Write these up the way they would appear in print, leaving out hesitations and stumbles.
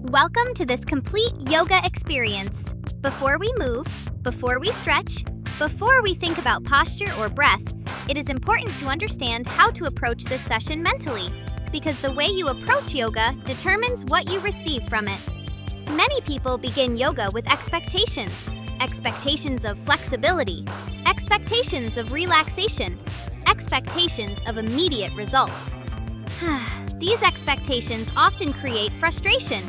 Welcome to this complete yoga experience. Before we move, before we stretch, before we think about posture or breath, it is important to understand how to approach this session mentally, because the way you approach yoga determines what you receive from it. Many people begin yoga with expectations of flexibility, expectations of relaxation, expectations of immediate results. These expectations often create frustration.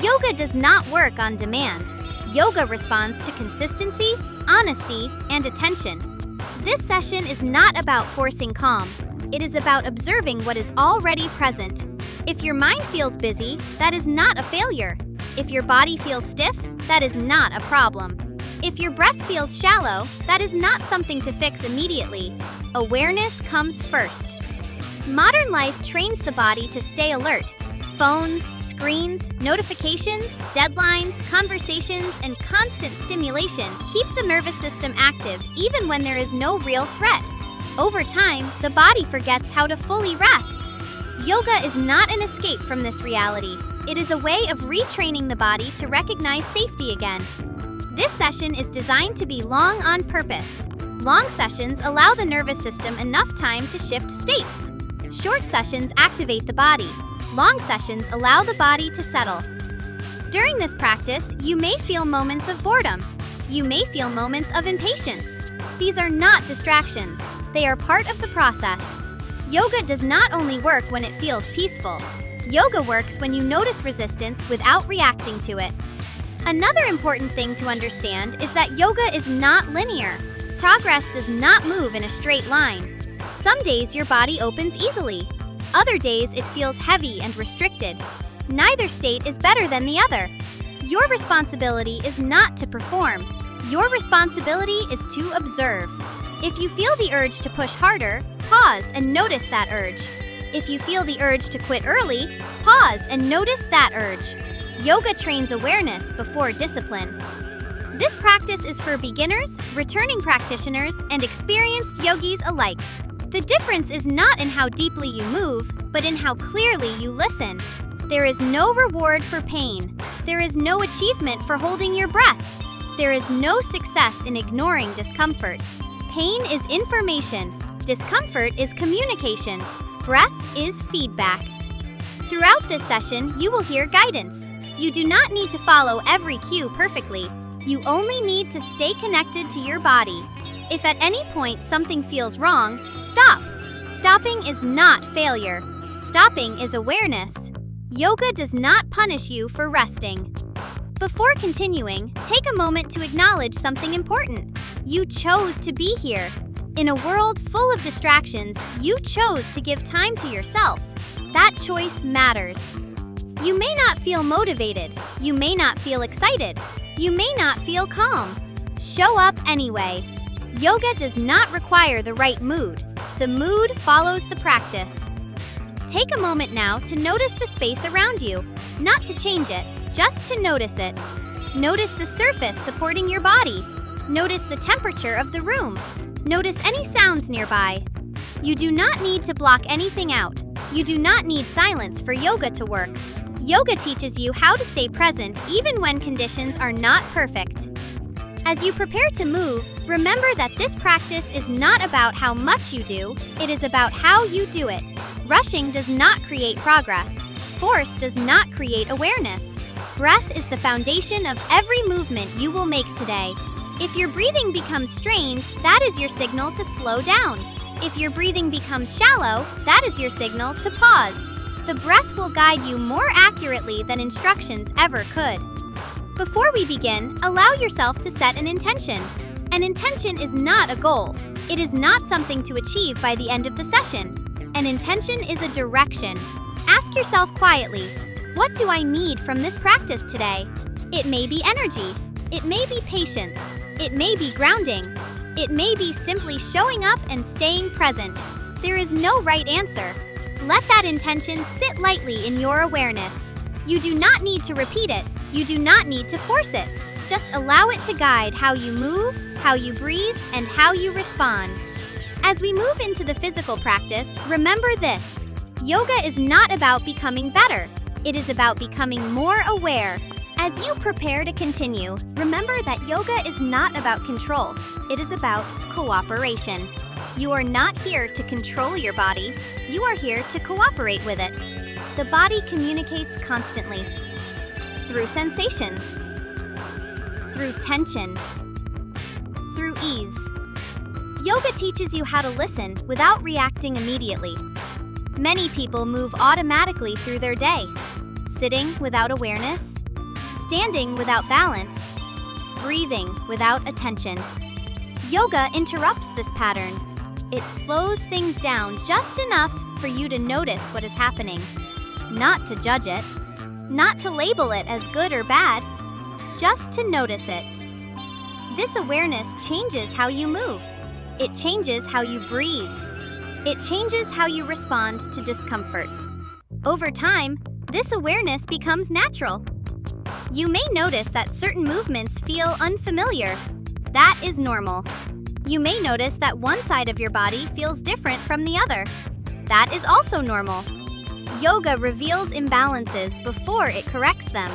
Yoga does not work on demand. Yoga responds to consistency, honesty, and attention. This session is not about forcing calm. It is about observing what is already present. If your mind feels busy, that is not a failure. If your body feels stiff, that is not a problem. If your breath feels shallow, that is not something to fix immediately. Awareness comes first. Modern life trains the body to stay alert. Phones, screens, notifications, deadlines, conversations, and constant stimulation keep the nervous system active even when there is no real threat. Over time, the body forgets how to fully rest. Yoga is not an escape from this reality. It is a way of retraining the body to recognize safety again. This session is designed to be long on purpose. Long sessions allow the nervous system enough time to shift states. Short sessions activate the body. Long sessions allow the body to settle. During this practice, you may feel moments of boredom. You may feel moments of impatience. These are not distractions. They are part of the process. Yoga does not only work when it feels peaceful. Yoga works when you notice resistance without reacting to it. Another important thing to understand is that yoga is not linear. Progress does not move in a straight line. Some days your body opens easily. Other days it feels heavy and restricted. Neither state is better than the other. Your responsibility is not to perform. Your responsibility is to observe. If you feel the urge to push harder, pause and notice that urge. If you feel the urge to quit early, pause and notice that urge. Yoga trains awareness before discipline. This practice is for beginners, returning practitioners, and experienced yogis alike. The difference is not in how deeply you move, but in how clearly you listen. There is no reward for pain. There is no achievement for holding your breath. There is no success in ignoring discomfort. Pain is information. Discomfort is communication. Breath is feedback. Throughout this session, you will hear guidance. You do not need to follow every cue perfectly. You only need to stay connected to your body. If at any point something feels wrong, stop. Stopping is not failure. Stopping is awareness. Yoga does not punish you for resting. Before continuing, take a moment to acknowledge something important. You chose to be here. In a world full of distractions, you chose to give time to yourself. That choice matters. You may not feel motivated. You may not feel excited. You may not feel calm. Show up anyway. Yoga does not require the right mood. The mood follows the practice. Take a moment now to notice the space around you. Not to change it, just to notice it. Notice the surface supporting your body. Notice the temperature of the room. Notice any sounds nearby. You do not need to block anything out. You do not need silence for yoga to work. Yoga teaches you how to stay present even when conditions are not perfect. As you prepare to move, remember that this practice is not about how much you do, it is about how you do it. Rushing does not create progress. Force does not create awareness. Breath is the foundation of every movement you will make today. If your breathing becomes strained, that is your signal to slow down. If your breathing becomes shallow, that is your signal to pause. The breath will guide you more accurately than instructions ever could. Before we begin, allow yourself to set an intention. An intention is not a goal. It is not something to achieve by the end of the session. An intention is a direction. Ask yourself quietly, what do I need from this practice today? It may be energy. It may be patience. It may be grounding. It may be simply showing up and staying present. There is no right answer. Let that intention sit lightly in your awareness. You do not need to repeat it. You do not need to force it. Just allow it to guide how you move, how you breathe, and how you respond. As we move into the physical practice, remember this. Yoga is not about becoming better. It is about becoming more aware. As you prepare to continue, remember that yoga is not about control. It is about cooperation. You are not here to control your body. You are here to cooperate with it. The body communicates constantly through sensations, through tension, through ease. Yoga teaches you how to listen without reacting immediately. Many people move automatically through their day, sitting without awareness, standing without balance, breathing without attention. Yoga interrupts this pattern. It slows things down just enough for you to notice what is happening, not to judge it, not to label it as good or bad, just to notice it. This awareness changes how you move. It changes how you breathe. It changes how you respond to discomfort. Over time, this awareness becomes natural. You may notice that certain movements feel unfamiliar. That is normal. You may notice that one side of your body feels different from the other. That is also normal. Yoga reveals imbalances before it corrects them.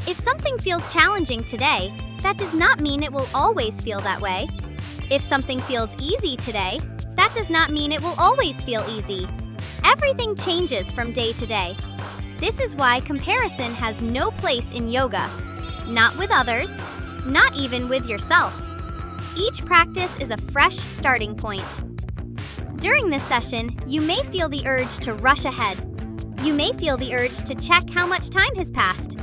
If something feels challenging today, that does not mean it will always feel that way. If something feels easy today, that does not mean it will always feel easy. Everything changes from day to day. This is why comparison has no place in yoga. Not with others, not even with yourself. Each practice is a fresh starting point. During this session, you may feel the urge to rush ahead. You may feel the urge to check how much time has passed.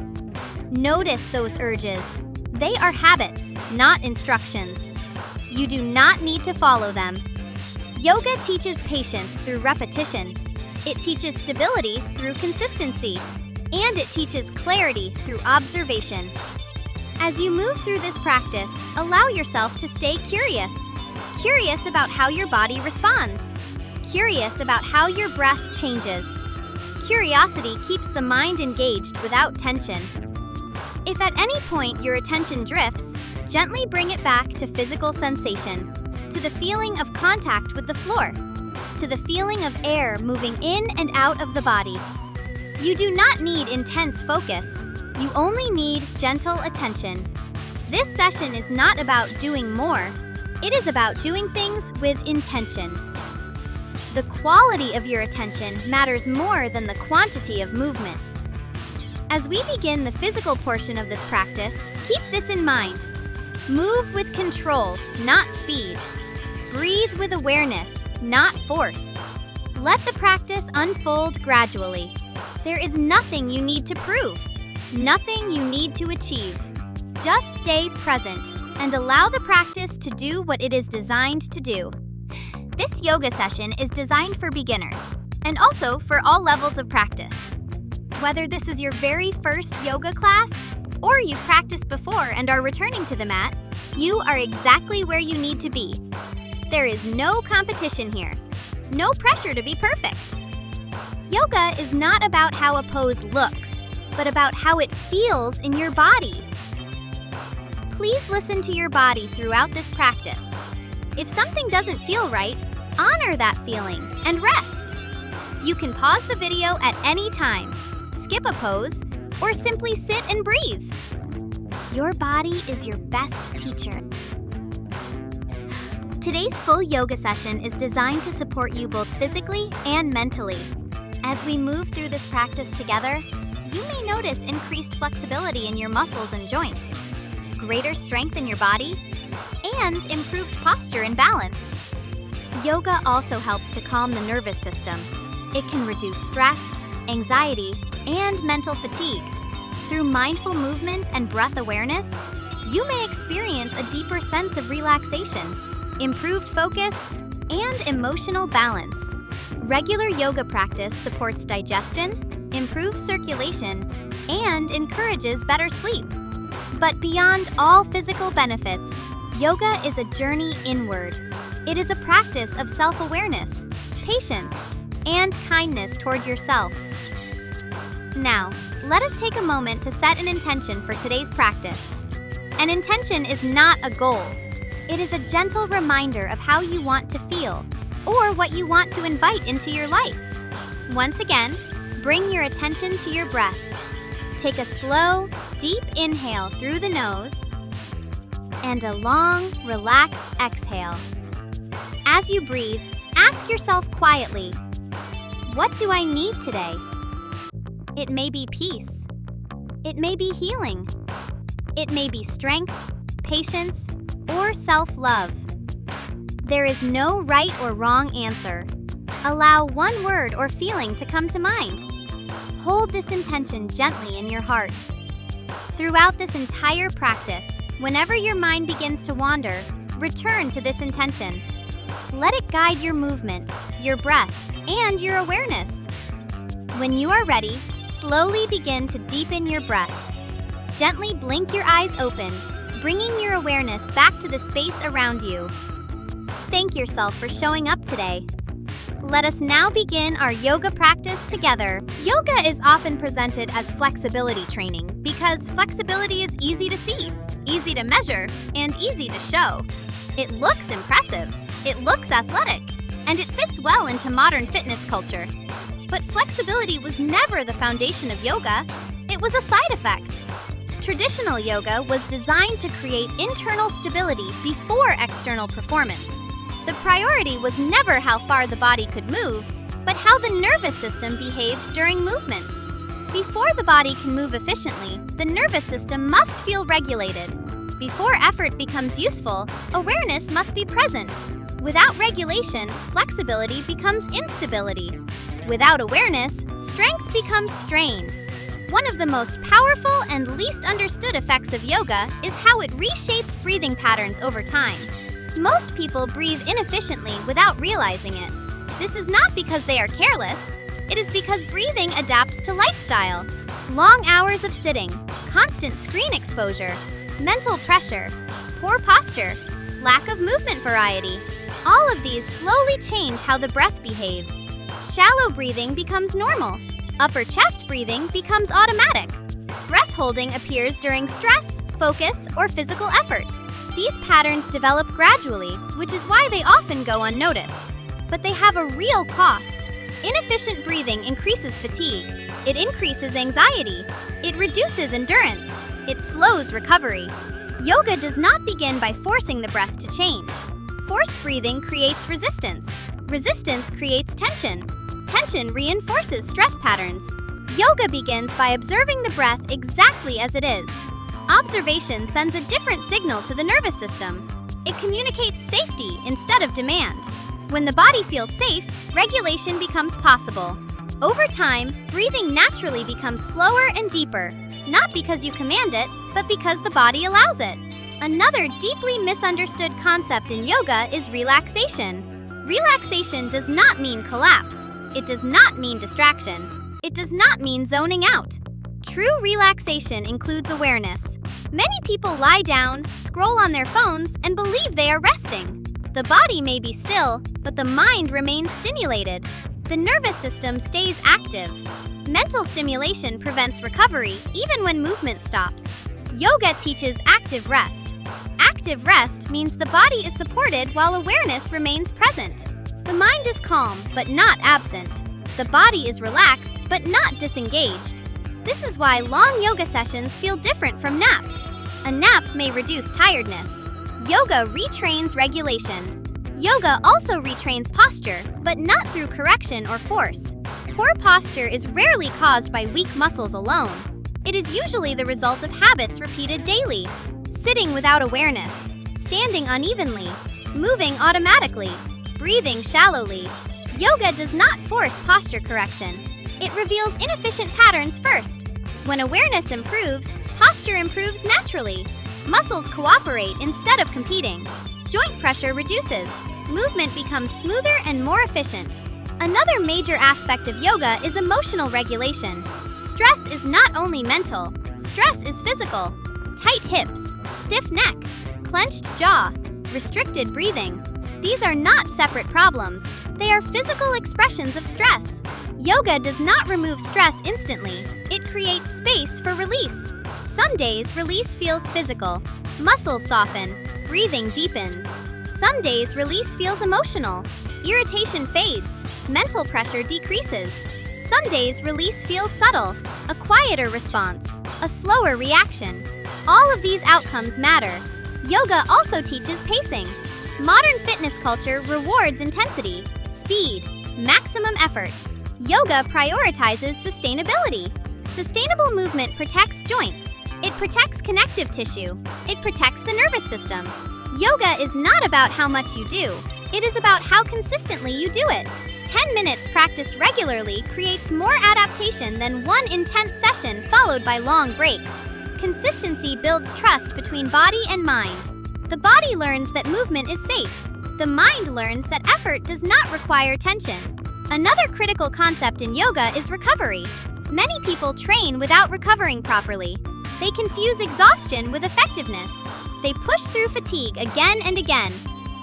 Notice those urges. They are habits, not instructions. You do not need to follow them. Yoga teaches patience through repetition. It teaches stability through consistency. And it teaches clarity through observation. As you move through this practice, allow yourself to stay curious. Curious about how your body responds. Curious about how your breath changes. Curiosity keeps the mind engaged without tension. If at any point your attention drifts, gently bring it back to physical sensation, to the feeling of contact with the floor, to the feeling of air moving in and out of the body. You do not need intense focus. You only need gentle attention. This session is not about doing more. It is about doing things with intention. The quality of your attention matters more than the quantity of movement. As we begin the physical portion of this practice, keep this in mind. Move with control, not speed. Breathe with awareness, not force. Let the practice unfold gradually. There is nothing you need to prove, nothing you need to achieve. Just stay present and allow the practice to do what it is designed to do. This yoga session is designed for beginners and also for all levels of practice. Whether this is your very first yoga class or you've practiced before and are returning to the mat, you are exactly where you need to be. There is no competition here, no pressure to be perfect. Yoga is not about how a pose looks, but about how it feels in your body. Please listen to your body throughout this practice. If something doesn't feel right, honor that feeling and rest. You can pause the video at any time, skip a pose, or simply sit and breathe. Your body is your best teacher. Today's full yoga session is designed to support you both physically and mentally. As we move through this practice together, you may notice increased flexibility in your muscles and joints, greater strength in your body, and improved posture and balance. Yoga also helps to calm the nervous system. It can reduce stress, anxiety, and mental fatigue. Through mindful movement and breath awareness, you may experience a deeper sense of relaxation, improved focus, and emotional balance. Regular yoga practice supports digestion, improves circulation, and encourages better sleep. But beyond all physical benefits, yoga is a journey inward. It is a practice of self-awareness, patience, and kindness toward yourself. Now, let us take a moment to set an intention for today's practice. An intention is not a goal. It is a gentle reminder of how you want to feel or what you want to invite into your life. Once again, Bring your attention to your breath. Take a slow, deep inhale through the nose and a long, relaxed exhale. As you breathe, ask yourself quietly, what do I need today? It may be peace. It may be healing. It may be strength, patience, or self-love. There is no right or wrong answer. Allow one word or feeling to come to mind. Hold this intention gently in your heart. Throughout this entire practice, whenever your mind begins to wander, return to this intention. Let it guide your movement, your breath, and your awareness. When you are ready, slowly begin to deepen your breath. Gently blink your eyes open, bringing your awareness back to the space around you. Thank yourself for showing up today. Let us now begin our yoga practice together. Yoga is often presented as flexibility training because flexibility is easy to see, easy to measure, and easy to show. It looks impressive, it looks athletic, and it fits well into modern fitness culture. But flexibility was never the foundation of yoga. It was a side effect. Traditional yoga was designed to create internal stability before external performance. The priority was never how far the body could move, but how the nervous system behaved during movement. Before the body can move efficiently, the nervous system must feel regulated. Before effort becomes useful, awareness must be present. Without regulation, flexibility becomes instability. Without awareness, strength becomes strain. One of the most powerful and least understood effects of yoga is how it reshapes breathing patterns over time. Most people breathe inefficiently without realizing it. This is not because they are careless. It is because breathing adapts to lifestyle. Long hours of sitting, constant screen exposure, mental pressure, poor posture, lack of movement variety. All of these slowly change how the breath behaves. Shallow breathing becomes normal. Upper chest breathing becomes automatic. Breath holding appears during stress, focus, or physical effort. These patterns develop gradually, which is why they often go unnoticed. But they have a real cost. Inefficient breathing increases fatigue. It increases anxiety. It reduces endurance. It slows recovery. Yoga does not begin by forcing the breath to change. Forced breathing creates resistance. Resistance creates tension. Tension reinforces stress patterns. Yoga begins by observing the breath exactly as it is. Observation sends a different signal to the nervous system. It communicates safety instead of demand. When the body feels safe, regulation becomes possible. Over time, breathing naturally becomes slower and deeper, not because you command it, but because the body allows it. Another deeply misunderstood concept in yoga is relaxation. Relaxation does not mean collapse. It does not mean distraction. It does not mean zoning out. True relaxation includes awareness. Many people lie down, scroll on their phones, and believe they are resting. The body may be still, but the mind remains stimulated. The nervous system stays active. Mental stimulation prevents recovery even when movement stops. Yoga teaches active rest. Active rest means the body is supported while awareness remains present. The mind is calm, but not absent. The body is relaxed, but not disengaged. This is why long yoga sessions feel different from naps. A nap may reduce tiredness. Yoga retrains regulation. Yoga also retrains posture, but not through correction or force. Poor posture is rarely caused by weak muscles alone. It is usually the result of habits repeated daily. Sitting without awareness, standing unevenly, moving automatically, breathing shallowly. Yoga does not force posture correction. It reveals inefficient patterns first. When awareness improves, posture improves naturally. Muscles cooperate instead of competing. Joint pressure reduces. Movement becomes smoother and more efficient. Another major aspect of yoga is emotional regulation. Stress is not only mental. Stress is physical. Tight hips, stiff neck, clenched jaw, restricted breathing. These are not separate problems. They are physical expressions of stress. Yoga does not remove stress instantly. It creates space for release. Some days, release feels physical. Muscles soften. Breathing deepens. Some days, release feels emotional. Irritation fades. Mental pressure decreases. Some days, release feels subtle, a quieter response, a slower reaction. All of these outcomes matter. Yoga also teaches pacing. Modern fitness culture rewards intensity, speed, maximum effort. Yoga prioritizes sustainability. Sustainable movement protects joints. It protects connective tissue. It protects the nervous system. Yoga is not about how much you do. It is about how consistently you do it. 10 minutes practiced regularly creates more adaptation than one intense session followed by long breaks. Consistency builds trust between body and mind. The body learns that movement is safe. The mind learns that effort does not require tension. Another critical concept in yoga is recovery. Many people train without recovering properly. They confuse exhaustion with effectiveness. They push through fatigue again and again.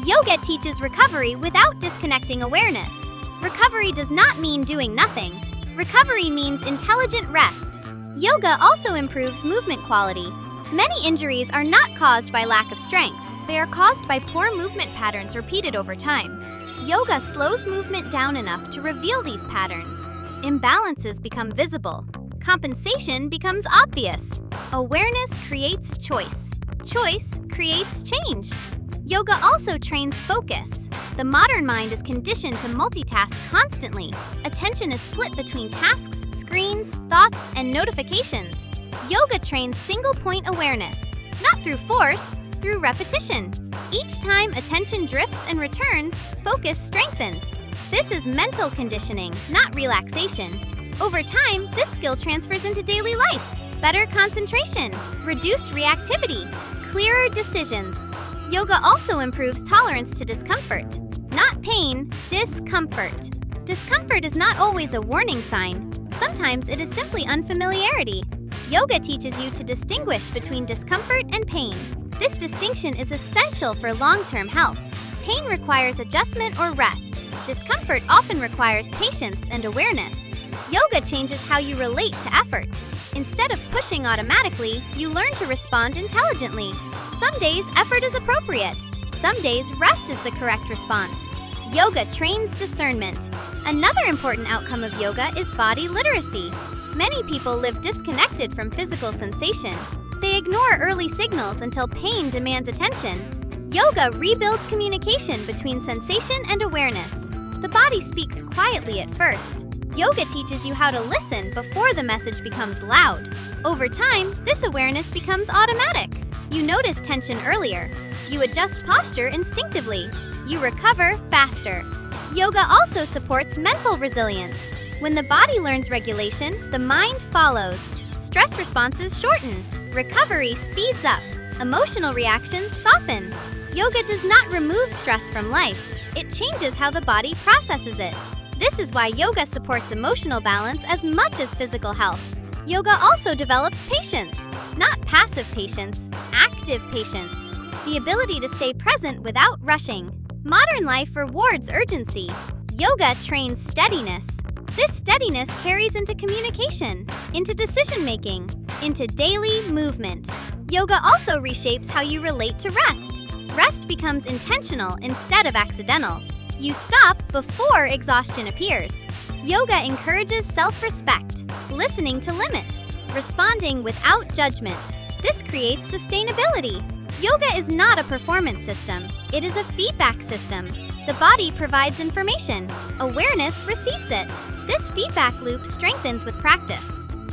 Yoga teaches recovery without disconnecting awareness. Recovery does not mean doing nothing. Recovery means intelligent rest. Yoga also improves movement quality. Many injuries are not caused by lack of strength. They are caused by poor movement patterns repeated over time. Yoga slows movement down enough to reveal these patterns. Imbalances become visible. Compensation becomes obvious. Awareness creates choice. Choice creates change. Yoga also trains focus. The modern mind is conditioned to multitask constantly. Attention is split between tasks, screens, thoughts, and notifications. Yoga trains single-point awareness, not through force, through repetition. Each time attention drifts and returns, focus strengthens. This is mental conditioning, not relaxation. Over time, this skill transfers into daily life. Better concentration, reduced reactivity, clearer decisions. Yoga also improves tolerance to discomfort. Not pain, discomfort. Discomfort is not always a warning sign. Sometimes it is simply unfamiliarity. Yoga teaches you to distinguish between discomfort and pain. This distinction is essential for long-term health. Pain requires adjustment or rest. Discomfort often requires patience and awareness. Yoga changes how you relate to effort. Instead of pushing automatically, you learn to respond intelligently. Some days, effort is appropriate. Some days, rest is the correct response. Yoga trains discernment. Another important outcome of yoga is body literacy. Many people live disconnected from physical sensation. They ignore early signals until pain demands attention. Yoga rebuilds communication between sensation and awareness. The body speaks quietly at first. Yoga teaches you how to listen before the message becomes loud. Over time, this awareness becomes automatic. You notice tension earlier. You adjust posture instinctively. You recover faster. Yoga also supports mental resilience. When the body learns regulation, the mind follows. Stress responses shorten. Recovery speeds up. Emotional reactions soften. Yoga does not remove stress from life. It changes how the body processes it. This is why yoga supports emotional balance as much as physical health. Yoga also develops patience. Not passive patience, active patience. The ability to stay present without rushing. Modern life rewards urgency. Yoga trains steadiness. This steadiness carries into communication, into decision-making, into daily movement. Yoga also reshapes how you relate to rest. Rest becomes intentional instead of accidental. You stop before exhaustion appears. Yoga encourages self-respect, listening to limits, responding without judgment. This creates sustainability. Yoga is not a performance system. It is a feedback system. The body provides information. Awareness receives it. This feedback loop strengthens with practice.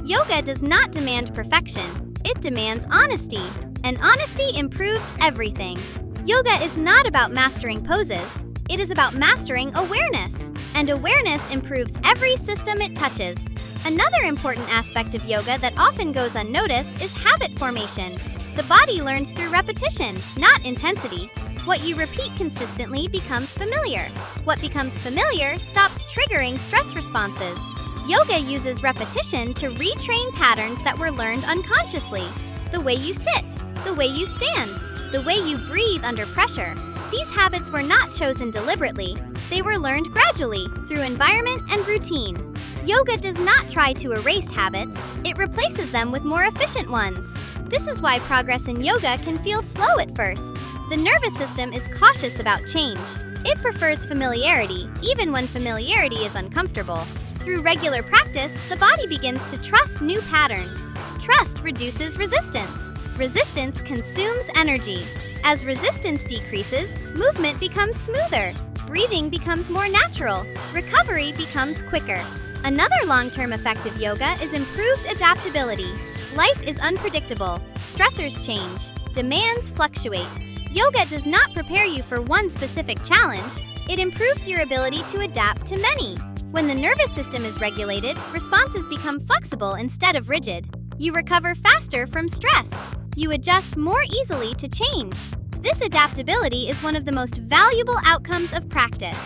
Yoga does not demand perfection. It demands honesty. And honesty improves everything. Yoga is not about mastering poses. It is about mastering awareness. And awareness improves every system it touches. Another important aspect of yoga that often goes unnoticed is habit formation. The body learns through repetition, not intensity. What you repeat consistently becomes familiar. What becomes familiar stops triggering stress responses. Yoga uses repetition to retrain patterns that were learned unconsciously. The way you sit, the way you stand, the way you breathe under pressure. These habits were not chosen deliberately. They were learned gradually through environment and routine. Yoga does not try to erase habits. It replaces them with more efficient ones. This is why progress in yoga can feel slow at first. The nervous system is cautious about change. It prefers familiarity, even when familiarity is uncomfortable. Through regular practice, the body begins to trust new patterns. Trust reduces resistance. Resistance consumes energy. As resistance decreases, movement becomes smoother. Breathing becomes more natural. Recovery becomes quicker. Another long-term effect of yoga is improved adaptability. Life is unpredictable. Stressors change. Demands fluctuate. Yoga does not prepare you for one specific challenge. It improves your ability to adapt to many. When the nervous system is regulated, responses become flexible instead of rigid. You recover faster from stress. You adjust more easily to change. This adaptability is one of the most valuable outcomes of practice.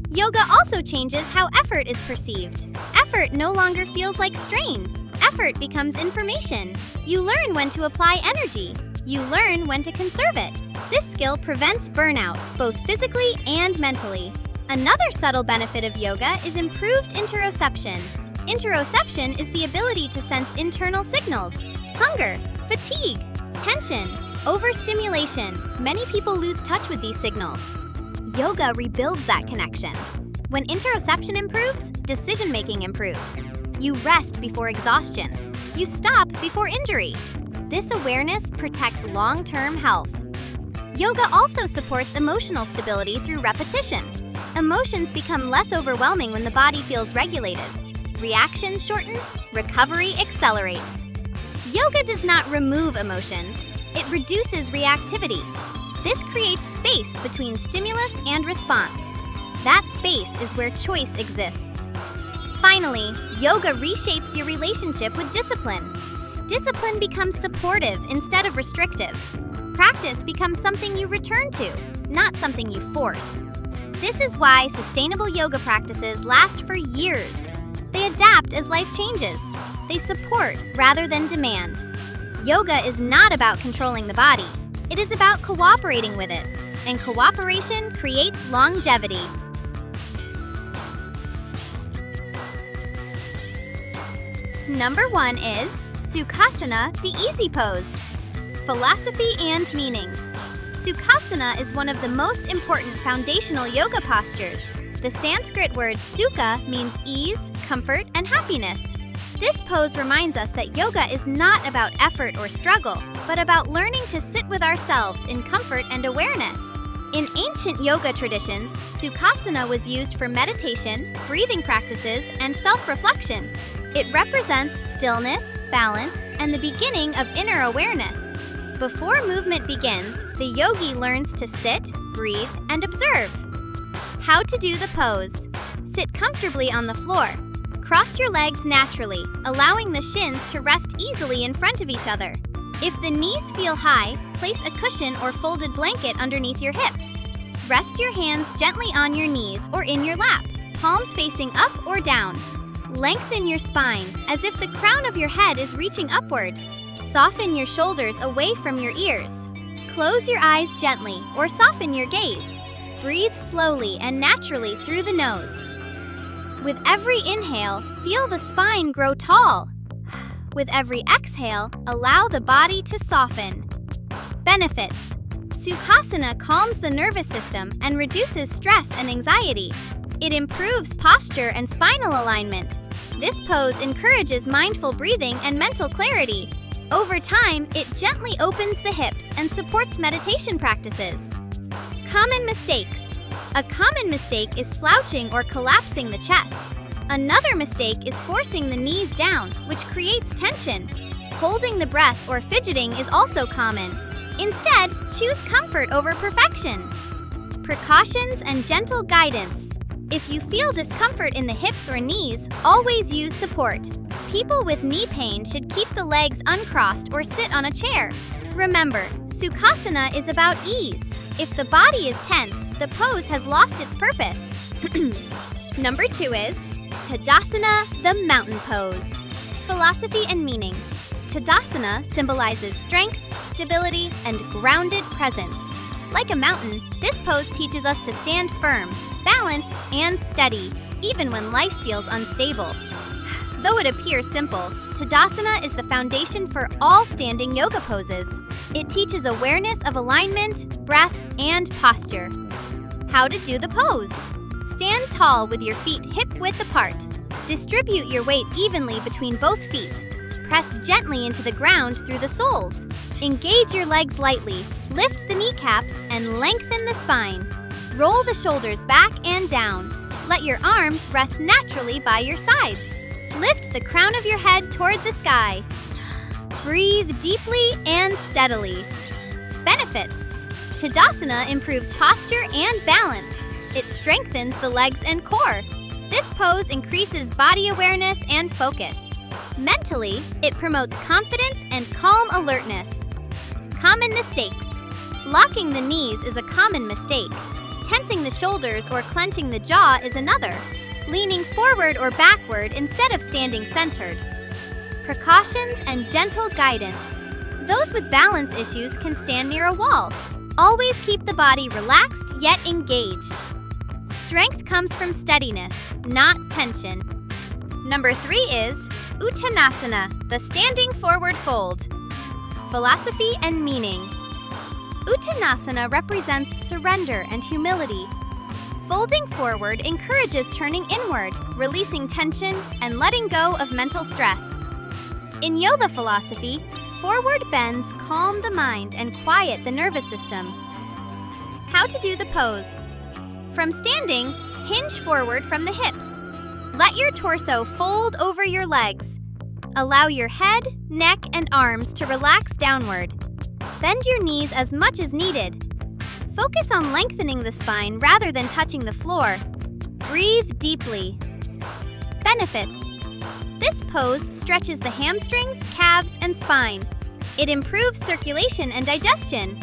Yoga also changes how effort is perceived. Effort no longer feels like strain. Effort becomes information. You learn when to apply energy. You learn when to conserve it. This skill prevents burnout, both physically and mentally. Another subtle benefit of yoga is improved interoception. Interoception is the ability to sense internal signals: hunger, fatigue, tension, overstimulation. Many people lose touch with these signals. Yoga rebuilds that connection. When interoception improves, decision-making improves. You rest before exhaustion. You stop before injury. This awareness protects long-term health. Yoga also supports emotional stability through repetition. Emotions become less overwhelming when the body feels regulated. Reactions shorten, recovery accelerates. Yoga does not remove emotions, it reduces reactivity. This creates space between stimulus and response. That space is where choice exists. Finally, yoga reshapes your relationship with discipline. Discipline becomes supportive instead of restrictive. Practice becomes something you return to, not something you force. This is why sustainable yoga practices last for years. They adapt as life changes. They support rather than demand. Yoga is not about controlling the body. It is about cooperating with it. And cooperation creates longevity. Number 1 is Sukhasana, the easy pose. Philosophy and meaning. Sukhasana is one of the most important foundational yoga postures. The Sanskrit word sukha means ease, comfort, and happiness. This pose reminds us that yoga is not about effort or struggle, but about learning to sit with ourselves in comfort and awareness. In ancient yoga traditions, Sukhasana was used for meditation, breathing practices, and self-reflection. It represents stillness, balance, and the beginning of inner awareness. Before movement begins, the yogi learns to sit, breathe, and observe. How to do the pose. Sit comfortably on the floor. Cross your legs naturally, allowing the shins to rest easily in front of each other. If the knees feel high, place a cushion or folded blanket underneath your hips. Rest your hands gently on your knees or in your lap, palms facing up or down. Lengthen your spine, as if the crown of your head is reaching upward. Soften your shoulders away from your ears. Close your eyes gently or soften your gaze. Breathe slowly and naturally through the nose. With every inhale, feel the spine grow tall. With every exhale, allow the body to soften. Benefits. Sukhasana calms the nervous system and reduces stress and anxiety. It improves posture and spinal alignment. This pose encourages mindful breathing and mental clarity. Over time, it gently opens the hips and supports meditation practices. Common mistakes. A common mistake is slouching or collapsing the chest. Another mistake is forcing the knees down, which creates tension. Holding the breath or fidgeting is also common. Instead, choose comfort over perfection. Precautions and gentle guidance. If you feel discomfort in the hips or knees, always use support. People with knee pain should keep the legs uncrossed or sit on a chair. Remember, Sukhasana is about ease. If the body is tense, the pose has lost its purpose. Number 2 is Tadasana, the mountain pose. Philosophy and meaning. Tadasana symbolizes strength, stability, and grounded presence. Like a mountain, this pose teaches us to stand firm, balanced, and steady, even when life feels unstable. Though it appears simple, Tadasana is the foundation for all standing yoga poses. It teaches awareness of alignment, breath, and posture. How to do the pose. Stand tall with your feet hip-width apart. Distribute your weight evenly between both feet. Press gently into the ground through the soles. Engage your legs lightly, lift the kneecaps, and lengthen the spine. Roll the shoulders back and down. Let your arms rest naturally by your sides. Lift the crown of your head toward the sky. Breathe deeply and steadily. Benefits: Tadasana improves posture and balance. It strengthens the legs and core. This pose increases body awareness and focus. Mentally, it promotes confidence and calm alertness. Common mistakes. Locking the knees is a common mistake. Tensing the shoulders or clenching the jaw is another. Leaning forward or backward instead of standing centered. Precautions and gentle guidance. Those with balance issues can stand near a wall. Always keep the body relaxed yet engaged. Strength comes from steadiness, not tension. Number 3 is Uttanasana, the standing forward fold. Philosophy and meaning. Uttanasana represents surrender and humility. Folding forward encourages turning inward, releasing tension, and letting go of mental stress. In yoga philosophy, forward bends calm the mind and quiet the nervous system. How to do the pose. From standing, hinge forward from the hips. Let your torso fold over your legs. Allow your head, neck, and arms to relax downward. Bend your knees as much as needed. Focus on lengthening the spine rather than touching the floor. Breathe deeply. Benefits: This pose stretches the hamstrings, calves, and spine. It improves circulation and digestion.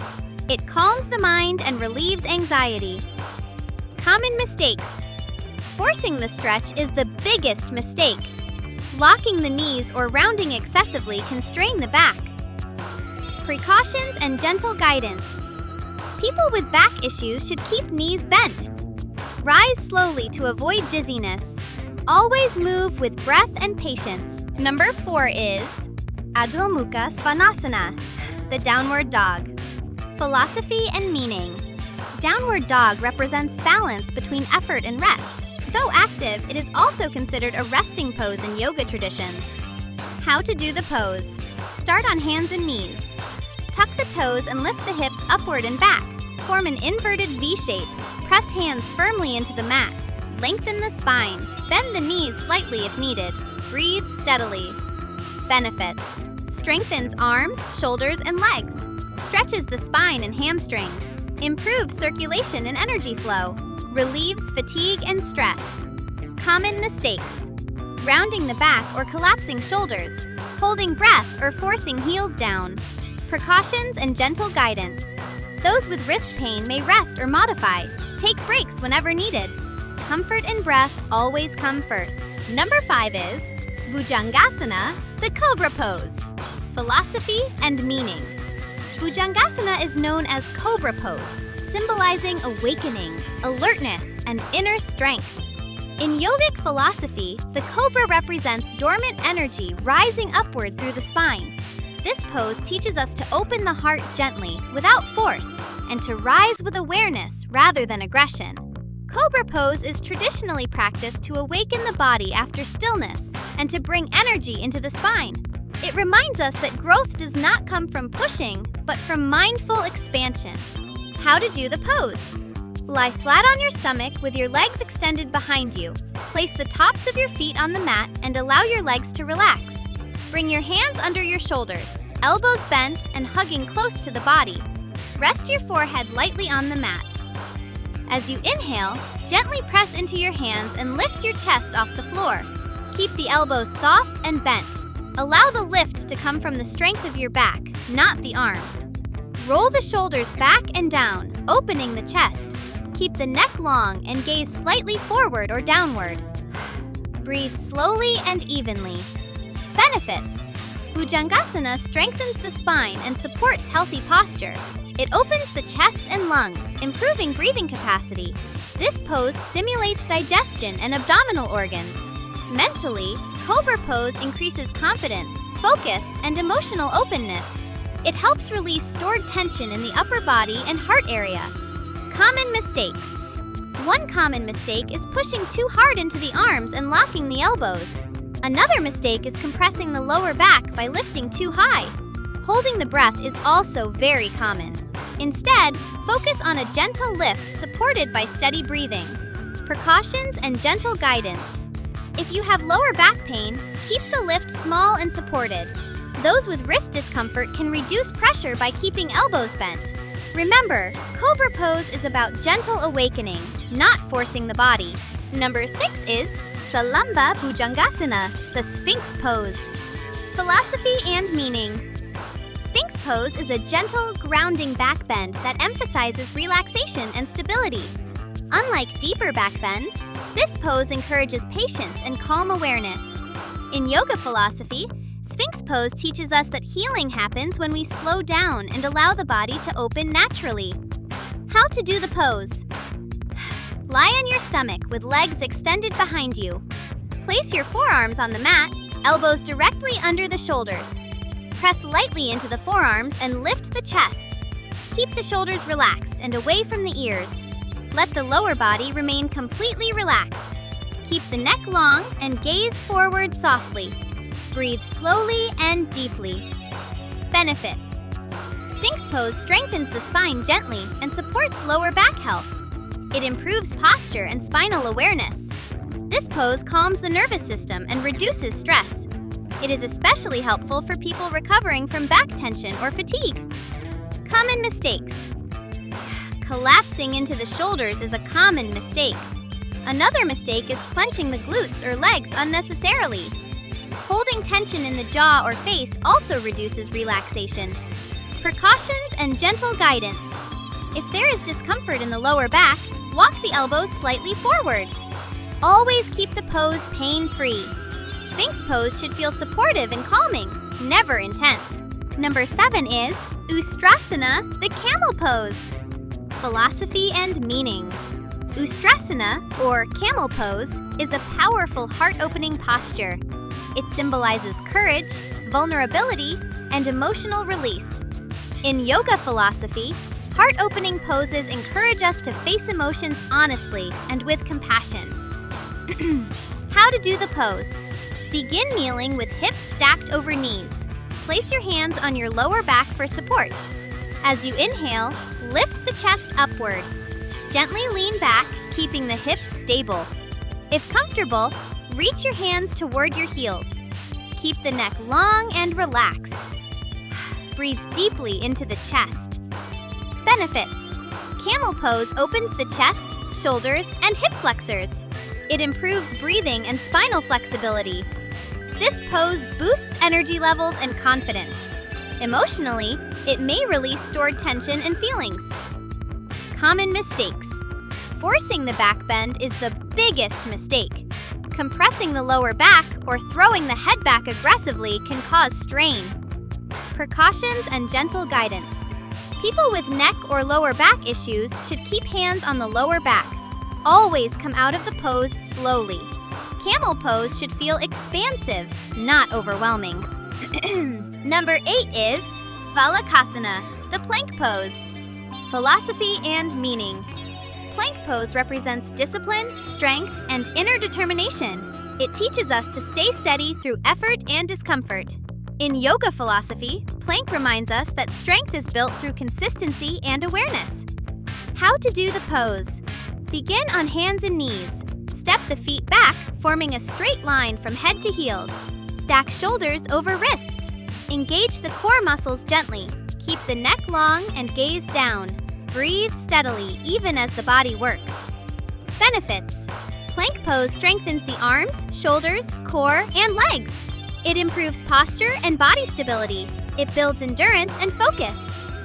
It calms the mind and relieves anxiety. Common mistakes. Forcing the stretch is the biggest mistake. Locking the knees or rounding excessively can strain the back. Precautions and gentle guidance. People with back issues should keep knees bent. Rise slowly to avoid dizziness. Always move with breath and patience. Number 4 is Adho Mukha Svanasana, the downward dog. Philosophy and meaning. Downward dog represents balance between effort and rest. Though active, it is also considered a resting pose in yoga traditions. How to do the pose. Start on hands and knees. Tuck the toes and lift the hips upward and back. Form an inverted V shape. Press hands firmly into the mat. Lengthen the spine. Bend the knees slightly if needed. Breathe steadily. Benefits: Strengthens arms, shoulders, and legs. Stretches the spine and hamstrings. Improves circulation and energy flow. Relieves fatigue and stress. Common mistakes: Rounding the back or collapsing shoulders. Holding breath or forcing heels down. Precautions and gentle guidance. Those with wrist pain may rest or modify. Take breaks whenever needed. Comfort and breath always come first. Number 5 is Bhujangasana, the Cobra pose. Philosophy and meaning. Bhujangasana is known as Cobra pose, symbolizing awakening, alertness, and inner strength. In yogic philosophy, the cobra represents dormant energy rising upward through the spine. This pose teaches us to open the heart gently, without force, and to rise with awareness rather than aggression. Cobra pose is traditionally practiced to awaken the body after stillness and to bring energy into the spine. It reminds us that growth does not come from pushing, but from mindful expansion. How to do the pose. Lie flat on your stomach with your legs extended behind you. Place the tops of your feet on the mat and allow your legs to relax. Bring your hands under your shoulders, elbows bent and hugging close to the body. Rest your forehead lightly on the mat. As you inhale, gently press into your hands and lift your chest off the floor. Keep the elbows soft and bent. Allow the lift to come from the strength of your back, not the arms. Roll the shoulders back and down, opening the chest. Keep the neck long and gaze slightly forward or downward. Breathe slowly and evenly. Benefits: Bhujangasana strengthens the spine and supports healthy posture. It opens the chest and lungs, improving breathing capacity. This pose stimulates digestion and abdominal organs. Mentally, Cobra pose increases confidence, focus, and emotional openness. It helps release stored tension in the upper body and heart area. Common mistakes: One common mistake is pushing too hard into the arms and locking the elbows. Another mistake is compressing the lower back by lifting too high. Holding the breath is also very common. Instead, focus on a gentle lift supported by steady breathing. Precautions and gentle guidance. If you have lower back pain, keep the lift small and supported. Those with wrist discomfort can reduce pressure by keeping elbows bent. Remember, Cobra pose is about gentle awakening, not forcing the body. Number 6 is Salamba Bhujangasana, the Sphinx pose. Philosophy and meaning. Sphinx pose is a gentle, grounding back bend that emphasizes relaxation and stability. Unlike deeper back bends, this pose encourages patience and calm awareness. In yoga philosophy, Sphinx pose teaches us that healing happens when we slow down and allow the body to open naturally. How to do the pose. Lie on your stomach with legs extended behind you. Place your forearms on the mat, elbows directly under the shoulders. Press lightly into the forearms and lift the chest. Keep the shoulders relaxed and away from the ears. Let the lower body remain completely relaxed. Keep the neck long and gaze forward softly. Breathe slowly and deeply. Benefits. Sphinx pose strengthens the spine gently and supports lower back health. It improves posture and spinal awareness. This pose calms the nervous system and reduces stress. It is especially helpful for people recovering from back tension or fatigue. Common mistakes. Collapsing into the shoulders is a common mistake. Another mistake is clenching the glutes or legs unnecessarily. Holding tension in the jaw or face also reduces relaxation. Precautions and gentle guidance. If there is discomfort in the lower back, walk the elbows slightly forward. Always keep the pose pain-free. Sphinx pose should feel supportive and calming, never intense. Number 7 is Ustrasana, the camel pose. Philosophy and meaning. Ustrasana, or camel pose, is a powerful heart-opening posture. It symbolizes courage, vulnerability, and emotional release. In yoga philosophy, heart-opening poses encourage us to face emotions honestly and with compassion. How to do the pose. Begin kneeling with hips stacked over knees. Place your hands on your lower back for support. As you inhale, lift the chest upward. Gently lean back, keeping the hips stable. If comfortable, reach your hands toward your heels. Keep the neck long and relaxed. Breathe deeply into the chest. Benefits. Camel pose opens the chest, shoulders, and hip flexors. It improves breathing and spinal flexibility. This pose boosts energy levels and confidence. Emotionally, it may release stored tension and feelings. Common mistakes. Forcing the back bend is the biggest mistake. Compressing the lower back or throwing the head back aggressively can cause strain. Precautions and gentle guidance. People with neck or lower back issues should keep hands on the lower back. Always come out of the pose slowly. Camel pose should feel expansive, not overwhelming. Number 8 is Phalakasana, the plank pose. Philosophy and meaning. Plank pose represents discipline, strength, and inner determination. It teaches us to stay steady through effort and discomfort. In yoga philosophy, plank reminds us that strength is built through consistency and awareness. How to do the pose. Begin on hands and knees. Step the feet back, forming a straight line from head to heels. Stack shoulders over wrists. Engage the core muscles gently. Keep the neck long and gaze down. Breathe steadily, even as the body works. Benefits. Plank pose strengthens the arms, shoulders, core, and legs. It improves posture and body stability. It builds endurance and focus.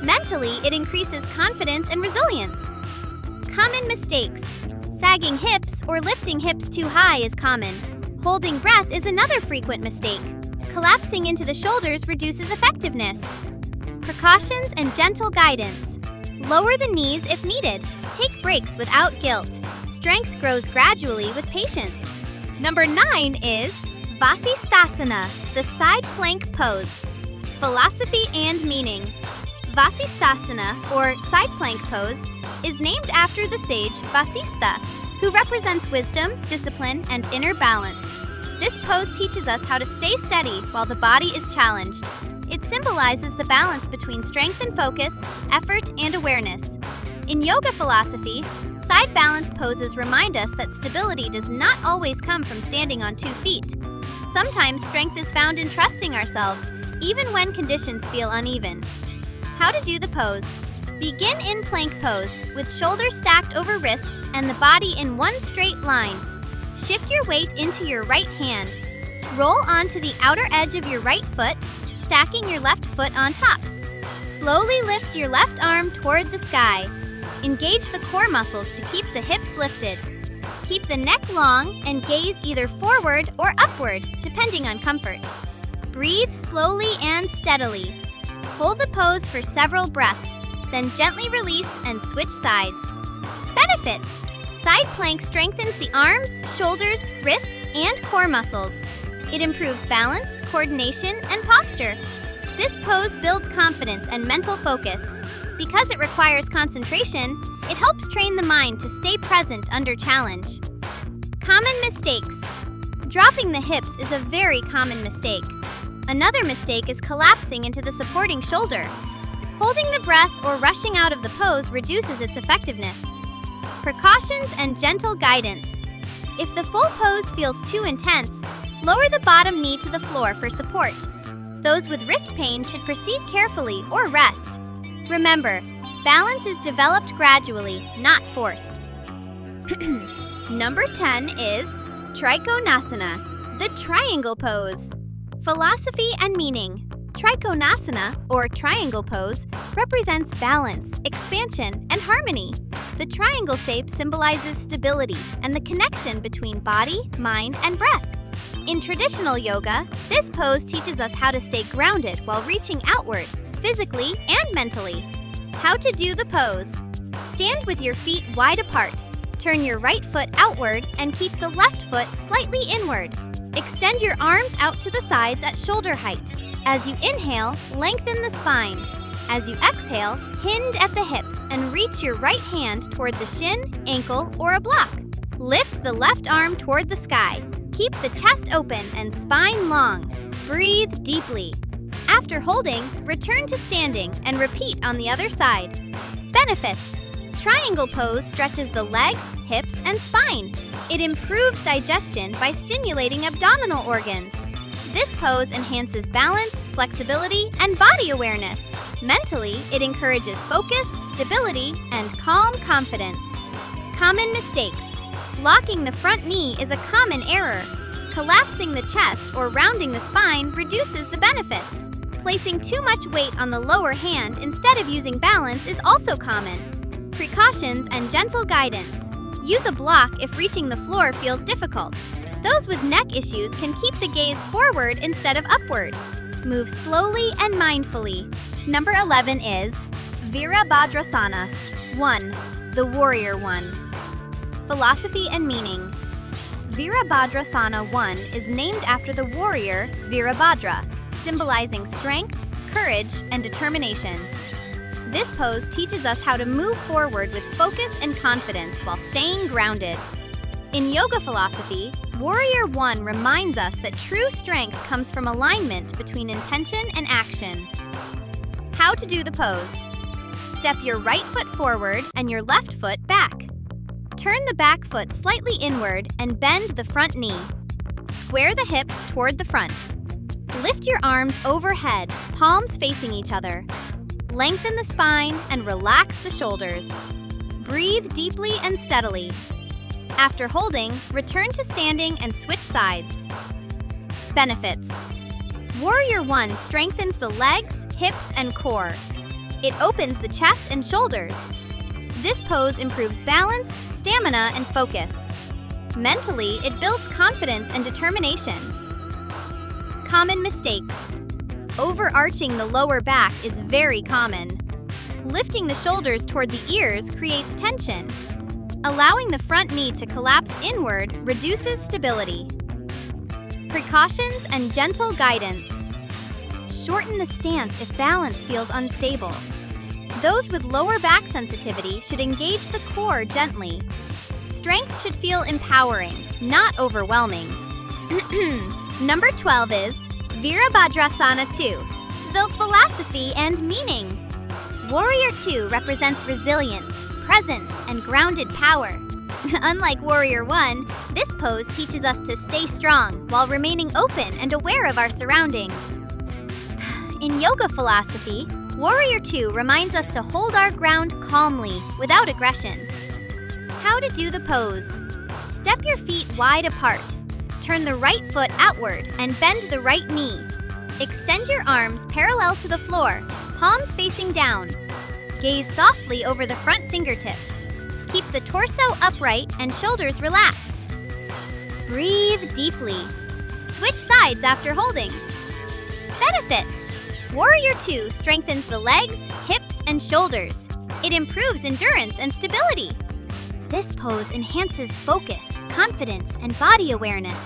Mentally, it increases confidence and resilience. Common mistakes. Sagging hips or lifting hips too high is common. Holding breath is another frequent mistake. Collapsing into the shoulders reduces effectiveness. Precautions and gentle guidance. Lower the knees if needed. Take breaks without guilt. Strength grows gradually with patience. Number 9 is Vasisthasana, the side plank pose. Philosophy and meaning. Vasisthasana, or side plank pose, is named after the sage Vasistha, who represents wisdom, discipline, and inner balance. This pose teaches us how to stay steady while the body is challenged. It symbolizes the balance between strength and focus, effort and awareness. In yoga philosophy, side balance poses remind us that stability does not always come from standing on 2 feet. Sometimes strength is found in trusting ourselves, even when conditions feel uneven. How to do the pose. Begin in plank pose, with shoulders stacked over wrists and the body in one straight line. Shift your weight into your right hand. Roll onto the outer edge of your right foot, stacking your left foot on top. Slowly lift your left arm toward the sky. Engage the core muscles to keep the hips lifted. Keep the neck long and gaze either forward or upward, depending on comfort. Breathe slowly and steadily. Hold the pose for several breaths, then gently release and switch sides. Benefits: side plank strengthens the arms, shoulders, wrists, and core muscles. It improves balance, coordination, and posture. This pose builds confidence and mental focus. Because it requires concentration, it helps train the mind to stay present under challenge. Common mistakes. Dropping the hips is a very common mistake. Another mistake is collapsing into the supporting shoulder. Holding the breath or rushing out of the pose reduces its effectiveness. Precautions and gentle guidance. If the full pose feels too intense, lower the bottom knee to the floor for support. Those with wrist pain should proceed carefully or rest. Remember, balance is developed gradually, not forced. Number 10 is Trikonasana, the triangle pose. Philosophy and meaning. Trikonasana, or triangle pose, represents balance, expansion, and harmony. The triangle shape symbolizes stability and the connection between body, mind, and breath. In traditional yoga, this pose teaches us how to stay grounded while reaching outward, physically and mentally. How to do the pose. Stand with your feet wide apart. Turn your right foot outward and keep the left foot slightly inward. Extend your arms out to the sides at shoulder height. As you inhale, lengthen the spine. As you exhale, hinge at the hips and reach your right hand toward the shin, ankle, or a block. Lift the left arm toward the sky. Keep the chest open and spine long. Breathe deeply. After holding, return to standing and repeat on the other side. Benefits: triangle pose stretches the legs, hips, and spine. It improves digestion by stimulating abdominal organs. This pose enhances balance, flexibility, and body awareness. Mentally, it encourages focus, stability, and calm confidence. Common mistakes. Locking the front knee is a common error. Collapsing the chest or rounding the spine reduces the benefits. Placing too much weight on the lower hand instead of using balance is also common. Precautions and gentle guidance. Use a block if reaching the floor feels difficult. Those with neck issues can keep the gaze forward instead of upward. Move slowly and mindfully. Number 11 is Virabhadrasana 1. The Warrior One. Philosophy and meaning. Virabhadrasana 1 is named after the warrior Virabhadra, symbolizing strength, courage, and determination. This pose teaches us how to move forward with focus and confidence while staying grounded. In yoga philosophy, Warrior One reminds us that true strength comes from alignment between intention and action. How to do the pose. Step your right foot forward and your left foot back. Turn the back foot slightly inward and bend the front knee. Square the hips toward the front. Lift your arms overhead, palms facing each other. Lengthen the spine and relax the shoulders. Breathe deeply and steadily. After holding, return to standing and switch sides. Benefits: Warrior One strengthens the legs, hips, and core. It opens the chest and shoulders. This pose improves balance, stamina, and focus. Mentally, it builds confidence and determination. Common mistakes. Overarching the lower back is very common. Lifting the shoulders toward the ears creates tension. Allowing the front knee to collapse inward reduces stability. Precautions and gentle guidance. Shorten the stance if balance feels unstable. Those with lower back sensitivity should engage the core gently. Strength should feel empowering, not overwhelming. Number 12 is Virabhadrasana 2, the philosophy and meaning. Warrior 2 represents resilience, presence, and grounded power. Unlike Warrior 1, this pose teaches us to stay strong while remaining open and aware of our surroundings. In yoga philosophy, Warrior 2 reminds us to hold our ground calmly, without aggression. How to do the pose. Step your feet wide apart. Turn the right foot outward and bend the right knee. Extend your arms parallel to the floor, palms facing down. Gaze softly over the front fingertips. Keep the torso upright and shoulders relaxed. Breathe deeply. Switch sides after holding. Benefits. Warrior 2 strengthens the legs, hips, and shoulders. It improves endurance and stability. This pose enhances focus, confidence, and body awareness.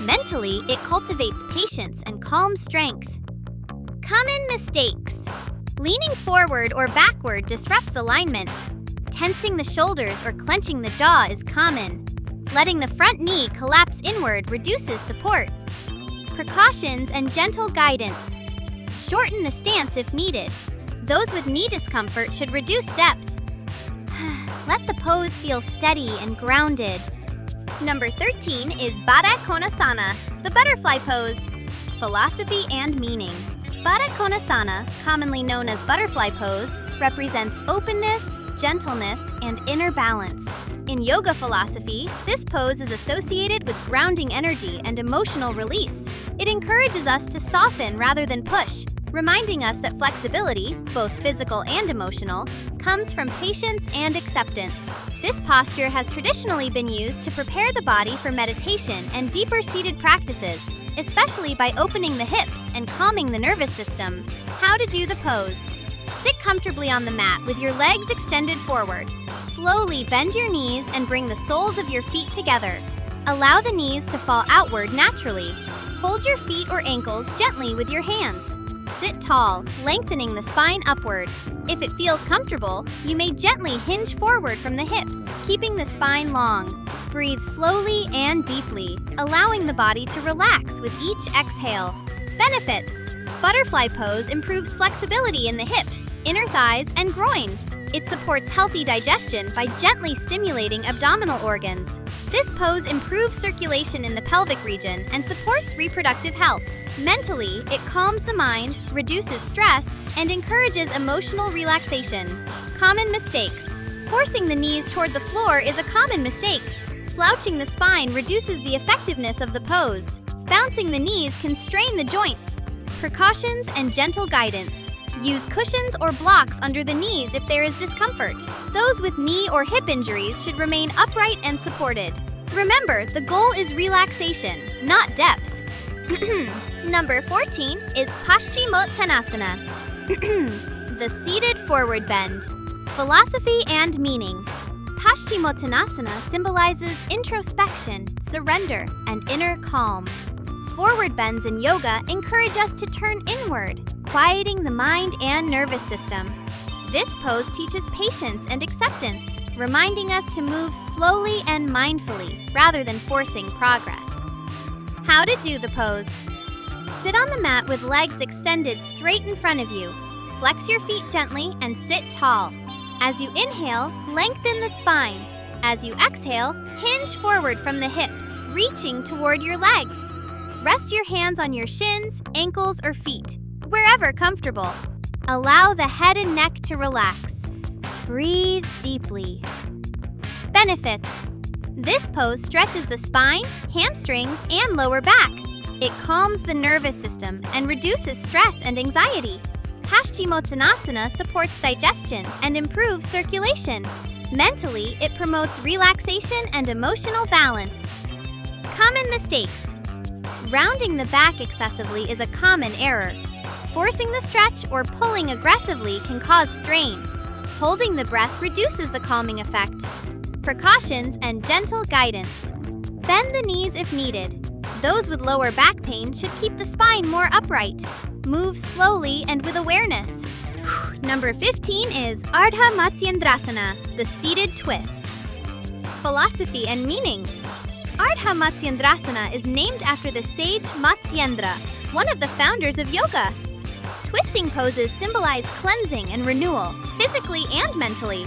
Mentally, it cultivates patience and calm strength. Common mistakes. Leaning forward or backward disrupts alignment. Tensing the shoulders or clenching the jaw is common. Letting the front knee collapse inward reduces support. Precautions and gentle guidance. Shorten the stance if needed. Those with knee discomfort should reduce depth. Let the pose feel steady and grounded. Number 13 is Baddha Konasana, the butterfly pose. Philosophy and meaning. Baddha Konasana, commonly known as butterfly pose, represents openness, gentleness, and inner balance. In yoga philosophy, this pose is associated with grounding energy and emotional release. It encourages us to soften rather than push, reminding us that flexibility, both physical and emotional, comes from patience and acceptance. This posture has traditionally been used to prepare the body for meditation and deeper-seated practices, especially by opening the hips and calming the nervous system. How to do the pose. Sit comfortably on the mat with your legs extended forward. Slowly bend your knees and bring the soles of your feet together. Allow the knees to fall outward naturally. Hold your feet or ankles gently with your hands. Sit tall, lengthening the spine upward. If it feels comfortable, you may gently hinge forward from the hips, keeping the spine long. Breathe slowly and deeply, allowing the body to relax with each exhale. Benefits. Butterfly pose improves flexibility in the hips, inner thighs, and groin. It supports healthy digestion by gently stimulating abdominal organs. This pose improves circulation in the pelvic region and supports reproductive health. Mentally, it calms the mind, reduces stress, and encourages emotional relaxation. Common mistakes. Forcing the knees toward the floor is a common mistake. Slouching the spine reduces the effectiveness of the pose. Bouncing the knees can strain the joints. Precautions and gentle guidance. Use cushions or blocks under the knees if there is discomfort. Those with knee or hip injuries should remain upright and supported. Remember, the goal is relaxation, not depth. Number 14 is Paschimottanasana, the seated forward bend. Philosophy and meaning. Paschimottanasana symbolizes introspection, surrender, and inner calm. Forward bends in yoga encourage us to turn inward, quieting the mind and nervous system. This pose teaches patience and acceptance, reminding us to move slowly and mindfully rather than forcing progress. How to do the pose. Sit on the mat with legs extended straight in front of you. Flex your feet gently and sit tall. As you inhale, lengthen the spine. As you exhale, hinge forward from the hips, reaching toward your legs. Rest your hands on your shins, ankles, or feet, wherever comfortable. Allow the head and neck to relax. Breathe deeply. Benefits. This pose stretches the spine, hamstrings, and lower back. It calms the nervous system and reduces stress and anxiety. Paschimottanasana supports digestion and improves circulation. Mentally, it promotes relaxation and emotional balance. Common mistakes. Rounding the back excessively is a common error. Forcing the stretch or pulling aggressively can cause strain. Holding the breath reduces the calming effect. Precautions and gentle guidance. Bend the knees if needed. Those with lower back pain should keep the spine more upright. Move slowly and with awareness. Number 15 is Ardha Matsyendrasana, the seated twist. Philosophy and meaning. Ardha Matsyendrasana is named after the sage Matsyendra, one of the founders of yoga. Twisting poses symbolize cleansing and renewal, physically and mentally.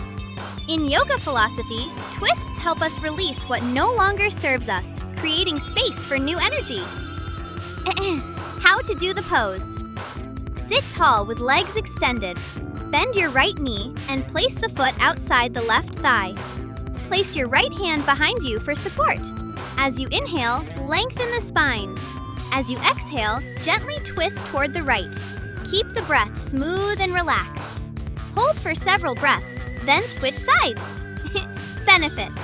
In yoga philosophy, twists help us release what no longer serves us, creating space for new energy. How to do the pose. Sit tall with legs extended. Bend your right knee and place the foot outside the left thigh. Place your right hand behind you for support. As you inhale, lengthen the spine. As you exhale, gently twist toward the right. Keep the breath smooth and relaxed. Hold for several breaths, then switch sides. Benefits.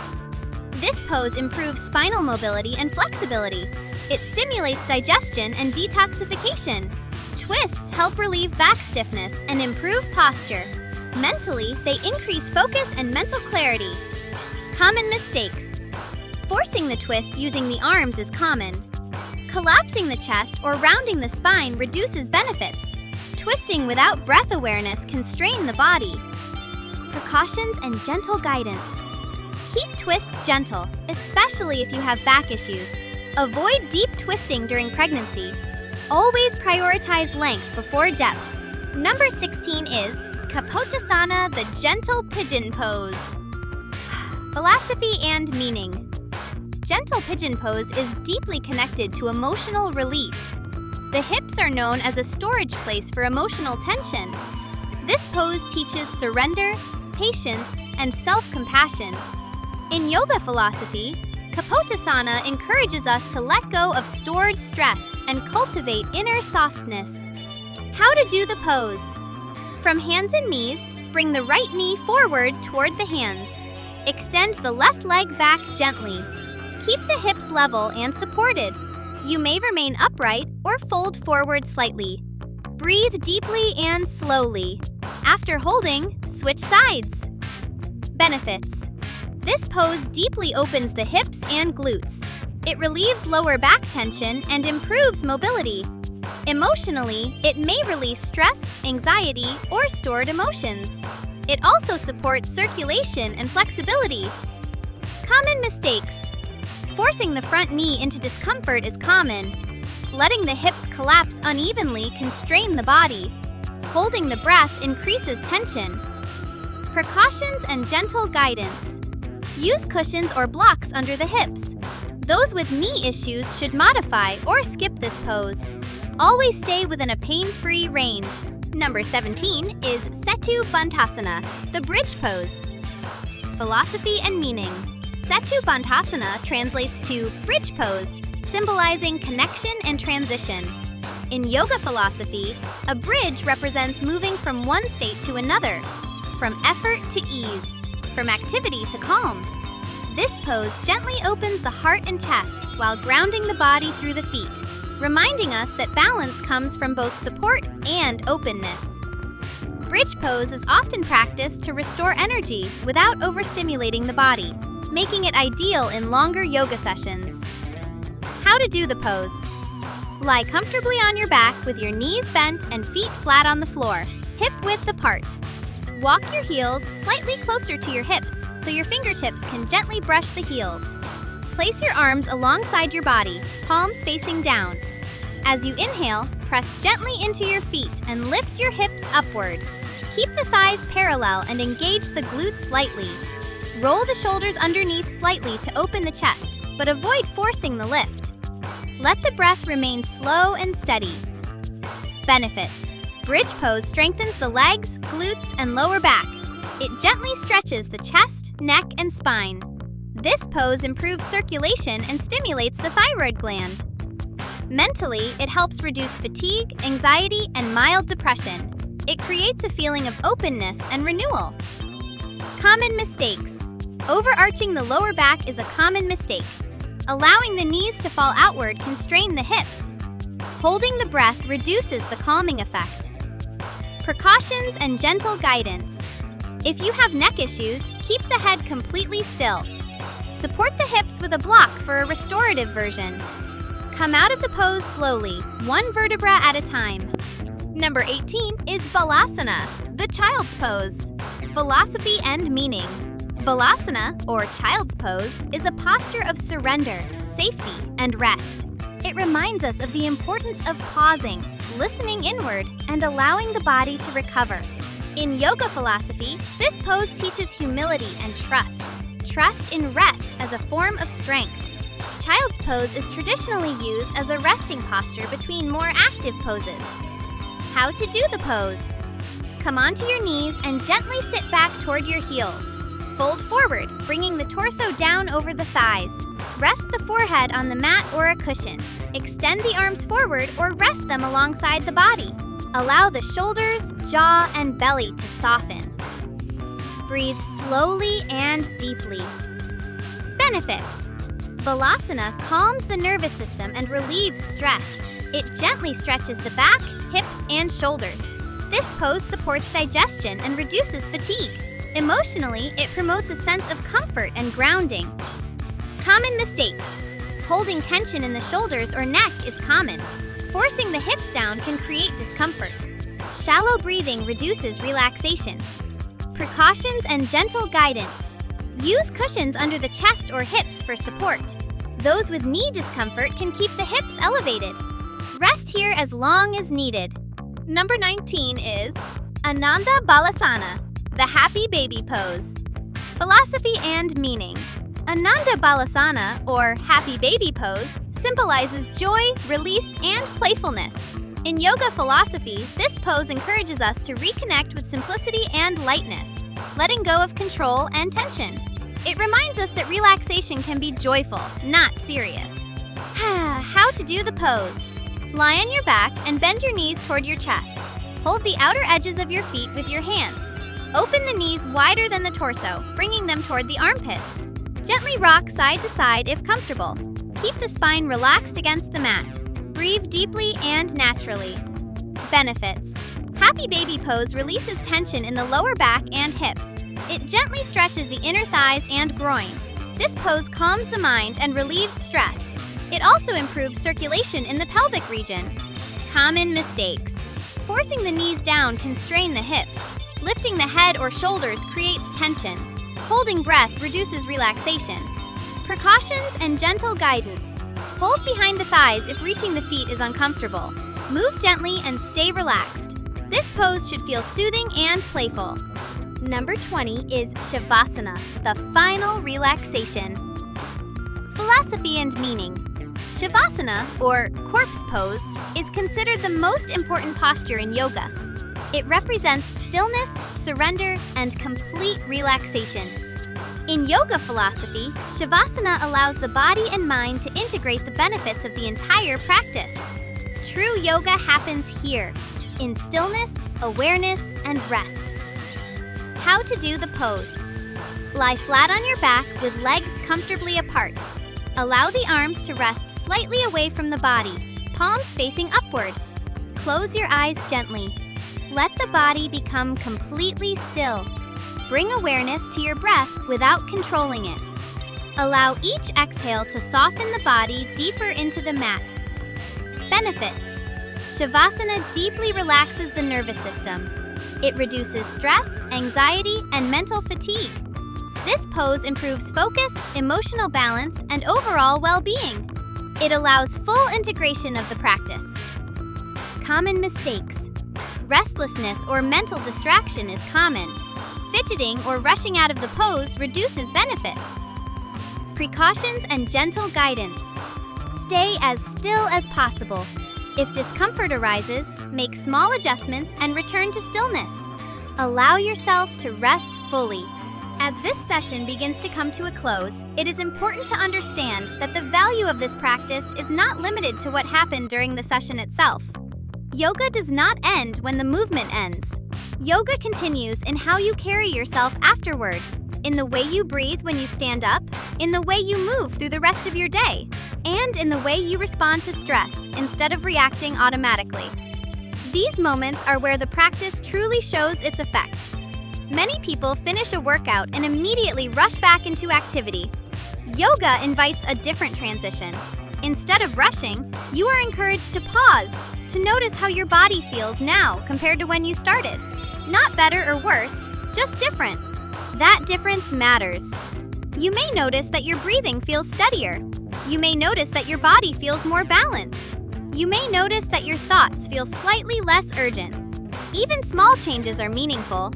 This pose improves spinal mobility and flexibility. It stimulates digestion and detoxification. Twists help relieve back stiffness and improve posture. Mentally, they increase focus and mental clarity. Common mistakes. Forcing the twist using the arms is common. Collapsing the chest or rounding the spine reduces benefits. Twisting without breath awareness can strain the body. Precautions and gentle guidance. Keep twists gentle, especially if you have back issues. Avoid deep twisting during pregnancy. Always prioritize length before depth. Number 16 is Kapotasana, the gentle pigeon pose. Philosophy and meaning. Gentle pigeon pose is deeply connected to emotional release. The hips are known as a storage place for emotional tension. This pose teaches surrender, patience, and self-compassion. In yoga philosophy, Kapotasana encourages us to let go of stored stress and cultivate inner softness. How to do the pose. From hands and knees, bring the right knee forward toward the hands. Extend the left leg back gently. Keep the hips level and supported. You may remain upright or fold forward slightly. Breathe deeply and slowly. After holding, switch sides. Benefits. This pose deeply opens the hips and glutes. It relieves lower back tension and improves mobility. Emotionally, it may release stress, anxiety, or stored emotions. It also supports circulation and flexibility. Common mistakes. Forcing the front knee into discomfort is common. Letting the hips collapse unevenly can strain the body. Holding the breath increases tension. Precautions and gentle guidance. Use cushions or blocks under the hips. Those with knee issues should modify or skip this pose. Always stay within a pain-free range. Number 17 is Setu Bandhasana, the bridge pose. Philosophy and meaning. Setu Bandhasana translates to bridge pose, symbolizing connection and transition. In yoga philosophy, a bridge represents moving from one state to another, from effort to ease, from activity to calm. This pose gently opens the heart and chest while grounding the body through the feet, reminding us that balance comes from both support and openness. Bridge pose is often practiced to restore energy without overstimulating the body, making it ideal in longer yoga sessions. How to do the pose. Lie comfortably on your back with your knees bent and feet flat on the floor, hip width apart. Walk your heels slightly closer to your hips so your fingertips can gently brush the heels. Place your arms alongside your body, palms facing down. As you inhale, press gently into your feet and lift your hips upward. Keep the thighs parallel and engage the glutes lightly. Roll the shoulders underneath slightly to open the chest, but avoid forcing the lift. Let the breath remain slow and steady. Benefits. Bridge pose strengthens the legs, glutes, and lower back. It gently stretches the chest, neck, and spine. This pose improves circulation and stimulates the thyroid gland. Mentally, it helps reduce fatigue, anxiety, and mild depression. It creates a feeling of openness and renewal. Common mistakes. Overarching the lower back is a common mistake. Allowing the knees to fall outward can strain the hips. Holding the breath reduces the calming effect. Precautions and gentle guidance. If you have neck issues, keep the head completely still. Support the hips with a block for a restorative version. Come out of the pose slowly, one vertebra at a time. Number 18 is Balasana, the child's pose. Philosophy and meaning. Balasana, or child's pose, is a posture of surrender, safety, and rest. It reminds us of the importance of pausing, listening inward, and allowing the body to recover. In yoga philosophy, this pose teaches humility and trust. Trust in rest as a form of strength. Child's pose is traditionally used as a resting posture between more active poses. How to do the pose? Come onto your knees and gently sit back toward your heels. Fold forward, bringing the torso down over the thighs. Rest the forehead on the mat or a cushion. Extend the arms forward or rest them alongside the body. Allow the shoulders, jaw, and belly to soften. Breathe slowly and deeply. Benefits. Balasana calms the nervous system and relieves stress. It gently stretches the back, hips, and shoulders. This pose supports digestion and reduces fatigue. Emotionally, it promotes a sense of comfort and grounding. Common mistakes. Holding tension in the shoulders or neck is common. Forcing the hips down can create discomfort. Shallow breathing reduces relaxation. Precautions and gentle guidance. Use cushions under the chest or hips for support. Those with knee discomfort can keep the hips elevated. Rest here as long as needed. Number 19 is Ananda Balasana, the happy baby pose. Philosophy and meaning. Ananda Balasana, or happy baby pose, symbolizes joy, release, and playfulness. In yoga philosophy, this pose encourages us to reconnect with simplicity and lightness, letting go of control and tension. It reminds us that relaxation can be joyful, not serious. How to do the pose. Lie on your back and bend your knees toward your chest. Hold the outer edges of your feet with your hands. Open the knees wider than the torso, bringing them toward the armpits. Gently rock side to side if comfortable. Keep the spine relaxed against the mat. Breathe deeply and naturally. Benefits. Happy baby pose releases tension in the lower back and hips. It gently stretches the inner thighs and groin. This pose calms the mind and relieves stress. It also improves circulation in the pelvic region. Common mistakes. Forcing the knees down can strain the hips. Lifting the head or shoulders creates tension. Holding breath reduces relaxation. Precautions and gentle guidance. Hold behind the thighs if reaching the feet is uncomfortable. Move gently and stay relaxed. This pose should feel soothing and playful. Number 20 is Shavasana, the final relaxation. Philosophy and meaning. Shavasana, or corpse pose, is considered the most important posture in yoga. It represents stillness, surrender, and complete relaxation. In yoga philosophy, Shavasana allows the body and mind to integrate the benefits of the entire practice. True yoga happens here, in stillness, awareness, and rest. How to do the pose. Lie flat on your back with legs comfortably apart. Allow the arms to rest slightly away from the body, palms facing upward. Close your eyes gently. Let the body become completely still. Bring awareness to your breath without controlling it. Allow each exhale to soften the body deeper into the mat. Benefits. Shavasana deeply relaxes the nervous system. It reduces stress, anxiety, and mental fatigue. This pose improves focus, emotional balance, and overall well-being. It allows full integration of the practice. Common mistakes. Restlessness or mental distraction is common. Fidgeting or rushing out of the pose reduces benefits. Precautions and gentle guidance. Stay as still as possible. If discomfort arises, make small adjustments and return to stillness. Allow yourself to rest fully. As this session begins to come to a close, it is important to understand that the value of this practice is not limited to what happened during the session itself. Yoga does not end when the movement ends. Yoga continues in how you carry yourself afterward, in the way you breathe when you stand up, in the way you move through the rest of your day, and in the way you respond to stress instead of reacting automatically. These moments are where the practice truly shows its effect. Many people finish a workout and immediately rush back into activity. Yoga invites a different transition. Instead of rushing, you are encouraged to pause, to notice how your body feels now compared to when you started. Not better or worse, just different. That difference matters. You may notice that your breathing feels steadier. You may notice that your body feels more balanced. You may notice that your thoughts feel slightly less urgent. Even small changes are meaningful.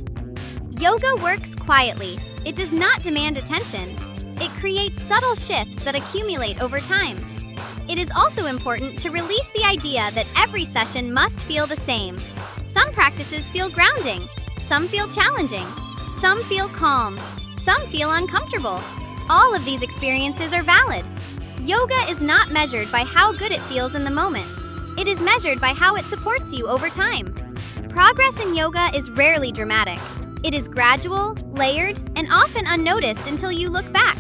Yoga works quietly. It does not demand attention. It creates subtle shifts that accumulate over time. It is also important to release the idea that every session must feel the same. Some practices feel grounding. Some feel challenging. Some feel calm. Some feel uncomfortable. All of these experiences are valid. Yoga is not measured by how good it feels in the moment. It is measured by how it supports you over time. Progress in yoga is rarely dramatic. It is gradual, layered, and often unnoticed until you look back.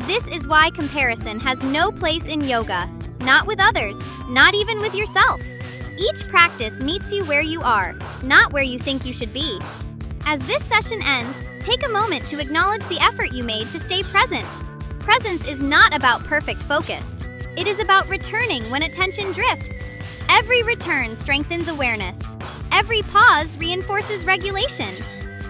This is why comparison has no place in yoga. Not with others, not even with yourself. Each practice meets you where you are, not where you think you should be. As this session ends, take a moment to acknowledge the effort you made to stay present. Presence is not about perfect focus. It is about returning when attention drifts. Every return strengthens awareness. Every pause reinforces regulation.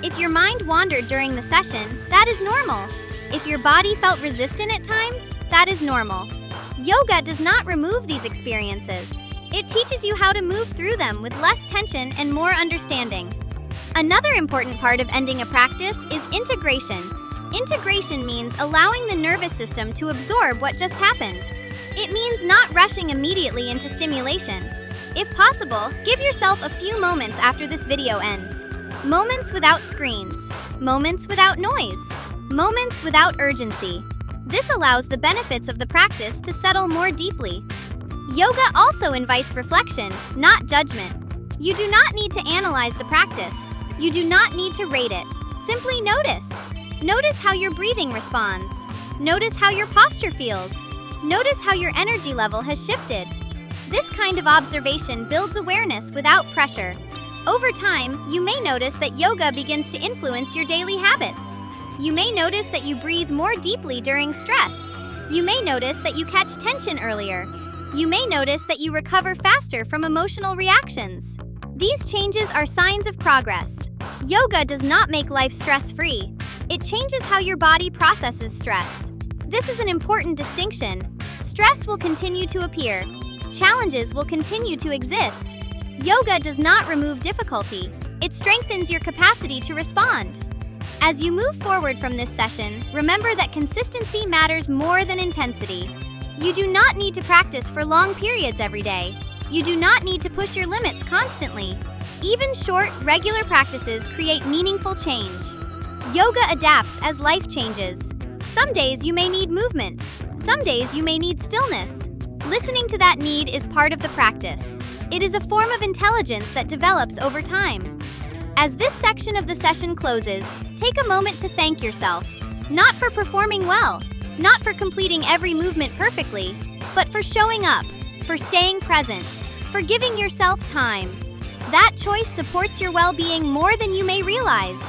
If your mind wandered during the session, that is normal. If your body felt resistant at times, that is normal. Yoga does not remove these experiences. It teaches you how to move through them with less tension and more understanding. Another important part of ending a practice is integration. Integration means allowing the nervous system to absorb what just happened. It means not rushing immediately into stimulation. If possible, give yourself a few moments after this video ends. Moments without screens. Moments without noise. Moments without urgency. This allows the benefits of the practice to settle more deeply. Yoga also invites reflection, not judgment. You do not need to analyze the practice. You do not need to rate it. Simply notice. Notice how your breathing responds. Notice how your posture feels. Notice how your energy level has shifted. This kind of observation builds awareness without pressure. Over time, you may notice that yoga begins to influence your daily habits. You may notice that you breathe more deeply during stress. You may notice that you catch tension earlier. You may notice that you recover faster from emotional reactions. These changes are signs of progress. Yoga does not make life stress-free. It changes how your body processes stress. This is an important distinction. Stress will continue to appear. Challenges will continue to exist. Yoga does not remove difficulty. It strengthens your capacity to respond. As you move forward from this session, remember that consistency matters more than intensity. You do not need to practice for long periods every day. You do not need to push your limits constantly. Even short, regular practices create meaningful change. Yoga adapts as life changes. Some days you may need movement. Some days you may need stillness. Listening to that need is part of the practice. It is a form of intelligence that develops over time. As this section of the session closes, take a moment to thank yourself. Not for performing well, not for completing every movement perfectly, but for showing up, for staying present, for giving yourself time. That choice supports your well-being more than you may realize.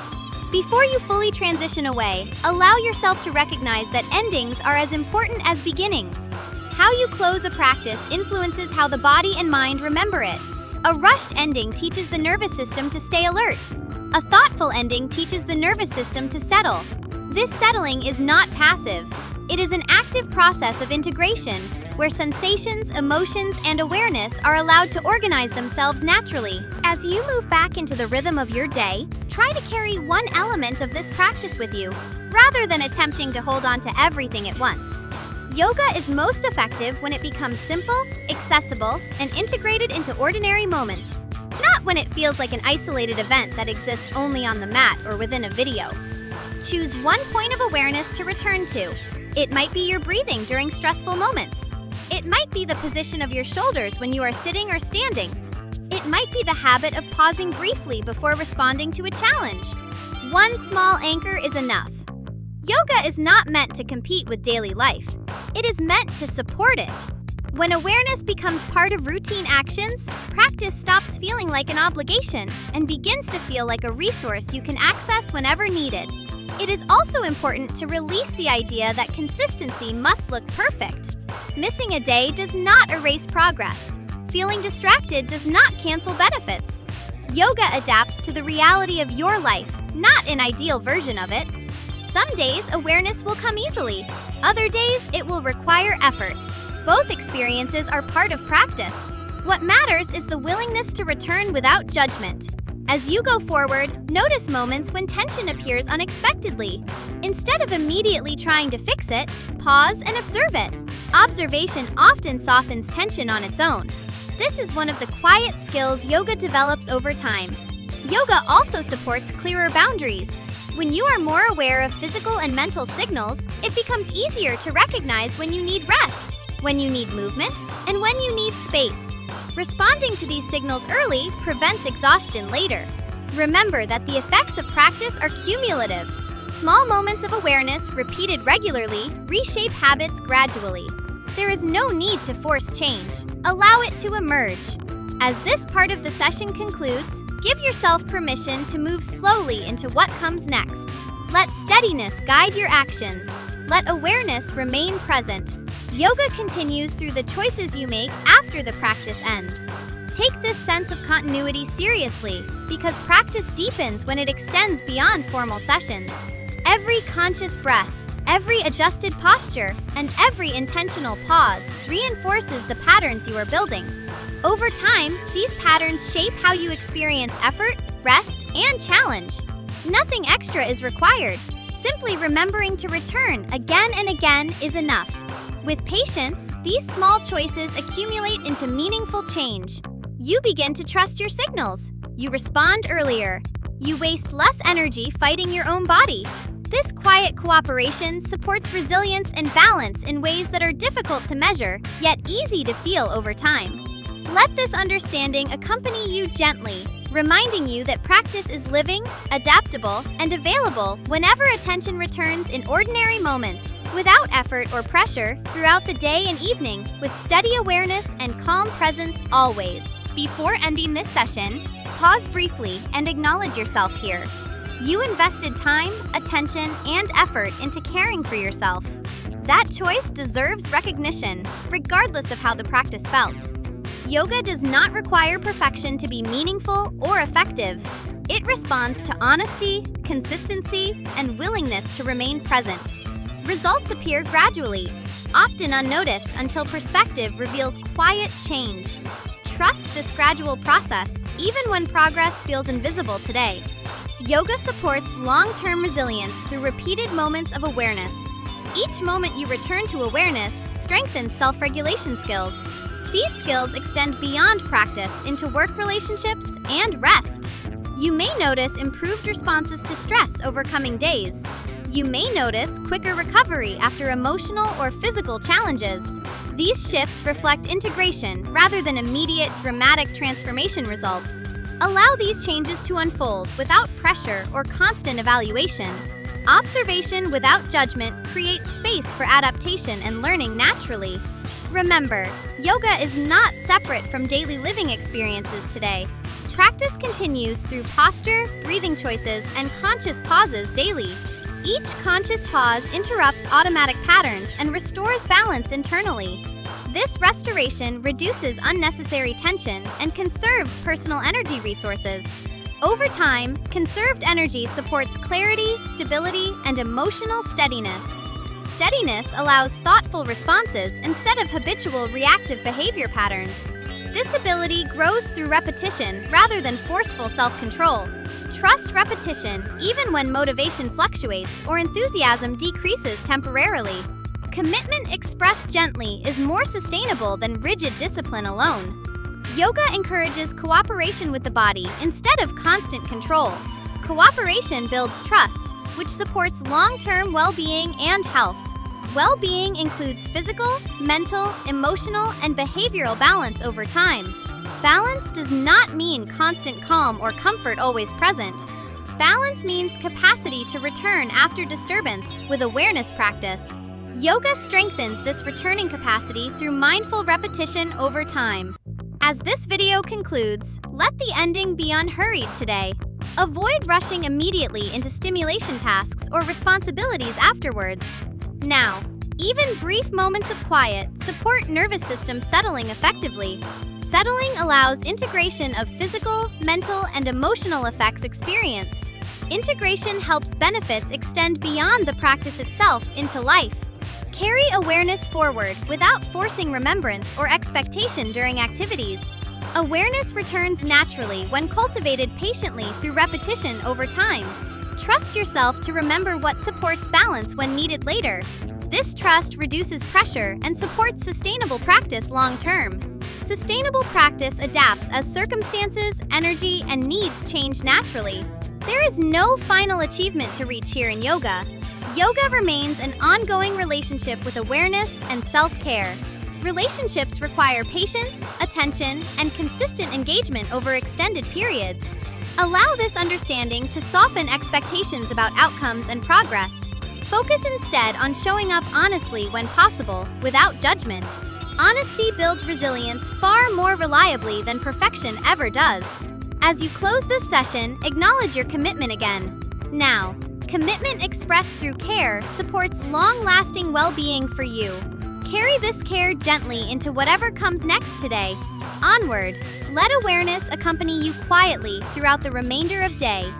Before you fully transition away, allow yourself to recognize that endings are as important as beginnings. How you close a practice influences how the body and mind remember it. A rushed ending teaches the nervous system to stay alert. A thoughtful ending teaches the nervous system to settle. This settling is not passive. It is an active process of integration, where sensations, emotions, and awareness are allowed to organize themselves naturally. As you move back into the rhythm of your day, try to carry one element of this practice with you, rather than attempting to hold on to everything at once. Yoga is most effective when it becomes simple, accessible, and integrated into ordinary moments, not when it feels like an isolated event that exists only on the mat or within a video. Choose one point of awareness to return to. It might be your breathing during stressful moments. It might be the position of your shoulders when you are sitting or standing. It might be the habit of pausing briefly before responding to a challenge. One small anchor is enough. Yoga is not meant to compete with daily life. It is meant to support it. When awareness becomes part of routine actions, practice stops feeling like an obligation and begins to feel like a resource you can access whenever needed. It is also important to release the idea that consistency must look perfect. Missing a day does not erase progress. Feeling distracted does not cancel benefits. Yoga adapts to the reality of your life, not an ideal version of it. Some days, awareness will come easily. Other days, it will require effort. Both experiences are part of practice. What matters is the willingness to return without judgment. As you go forward, notice moments when tension appears unexpectedly. Instead of immediately trying to fix it, pause and observe it. Observation often softens tension on its own. This is one of the quiet skills yoga develops over time. Yoga also supports clearer boundaries. When you are more aware of physical and mental signals, it becomes easier to recognize when you need rest, when you need movement, and when you need space. Responding to these signals early prevents exhaustion later. Remember that the effects of practice are cumulative. Small moments of awareness repeated regularly reshape habits gradually. There is no need to force change. Allow it to emerge. As this part of the session concludes, give yourself permission to move slowly into what comes next. Let steadiness guide your actions. Let awareness remain present. Yoga continues through the choices you make after the practice ends. Take this sense of continuity seriously, because practice deepens when it extends beyond formal sessions. Every conscious breath, every adjusted posture, and every intentional pause reinforces the patterns you are building. Over time, these patterns shape how you experience effort, rest, and challenge. Nothing extra is required. Simply remembering to return again and again is enough. With patience, these small choices accumulate into meaningful change. You begin to trust your signals. You respond earlier. You waste less energy fighting your own body. This quiet cooperation supports resilience and balance in ways that are difficult to measure, yet easy to feel over time. Let this understanding accompany you gently, reminding you that practice is living, adaptable, and available whenever attention returns in ordinary moments, without effort or pressure, throughout the day and evening, with steady awareness and calm presence always. Before ending this session, pause briefly and acknowledge yourself here. You invested time, attention, and effort into caring for yourself. That choice deserves recognition, regardless of how the practice felt. Yoga does not require perfection to be meaningful or effective. It responds to honesty, consistency, and willingness to remain present. Results appear gradually, often unnoticed until perspective reveals quiet change. Trust this gradual process, even when progress feels invisible today. Yoga supports long-term resilience through repeated moments of awareness. Each moment you return to awareness strengthens self-regulation skills. These skills extend beyond practice into work relationships and rest. You may notice improved responses to stress over coming days. You may notice quicker recovery after emotional or physical challenges. These shifts reflect integration rather than immediate, dramatic transformation results. Allow these changes to unfold without pressure or constant evaluation. Observation without judgment creates space for adaptation and learning naturally. Remember, yoga is not separate from daily living experiences today. Practice continues through posture, breathing choices, and conscious pauses daily. Each conscious pause interrupts automatic patterns and restores balance internally. This restoration reduces unnecessary tension and conserves personal energy resources. Over time, conserved energy supports clarity, stability, and emotional steadiness. Steadiness allows thoughtful responses instead of habitual reactive behavior patterns. This ability grows through repetition rather than forceful self-control. Trust repetition even when motivation fluctuates or enthusiasm decreases temporarily. Commitment expressed gently is more sustainable than rigid discipline alone. Yoga encourages cooperation with the body instead of constant control. Cooperation builds trust, which supports long-term well-being and health. Well-being includes physical, mental, emotional, and behavioral balance over time. Balance does not mean constant calm or comfort always present. Balance means capacity to return after disturbance with awareness practice. Yoga strengthens this returning capacity through mindful repetition over time. As this video concludes, let the ending be unhurried today. Avoid rushing immediately into stimulation tasks or responsibilities afterwards. Now, even brief moments of quiet support nervous system settling effectively. Settling allows integration of physical, mental, and emotional effects experienced. Integration helps benefits extend beyond the practice itself into life. Carry awareness forward without forcing remembrance or expectation during activities. Awareness returns naturally when cultivated patiently through repetition over time. Trust yourself to remember what supports balance when needed later. This trust reduces pressure and supports sustainable practice long-term. Sustainable practice adapts as circumstances, energy, and needs change naturally. There is no final achievement to reach here in yoga. Yoga remains an ongoing relationship with awareness and self-care. Relationships require patience, attention, and consistent engagement over extended periods. Allow this understanding to soften expectations about outcomes and progress. Focus instead on showing up honestly when possible, without judgment. Honesty builds resilience far more reliably than perfection ever does. As you close this session, acknowledge your commitment again. Now, commitment expressed through care supports long-lasting well-being for you. Carry this care gently into whatever comes next today. Onward, let awareness accompany you quietly throughout the remainder of day.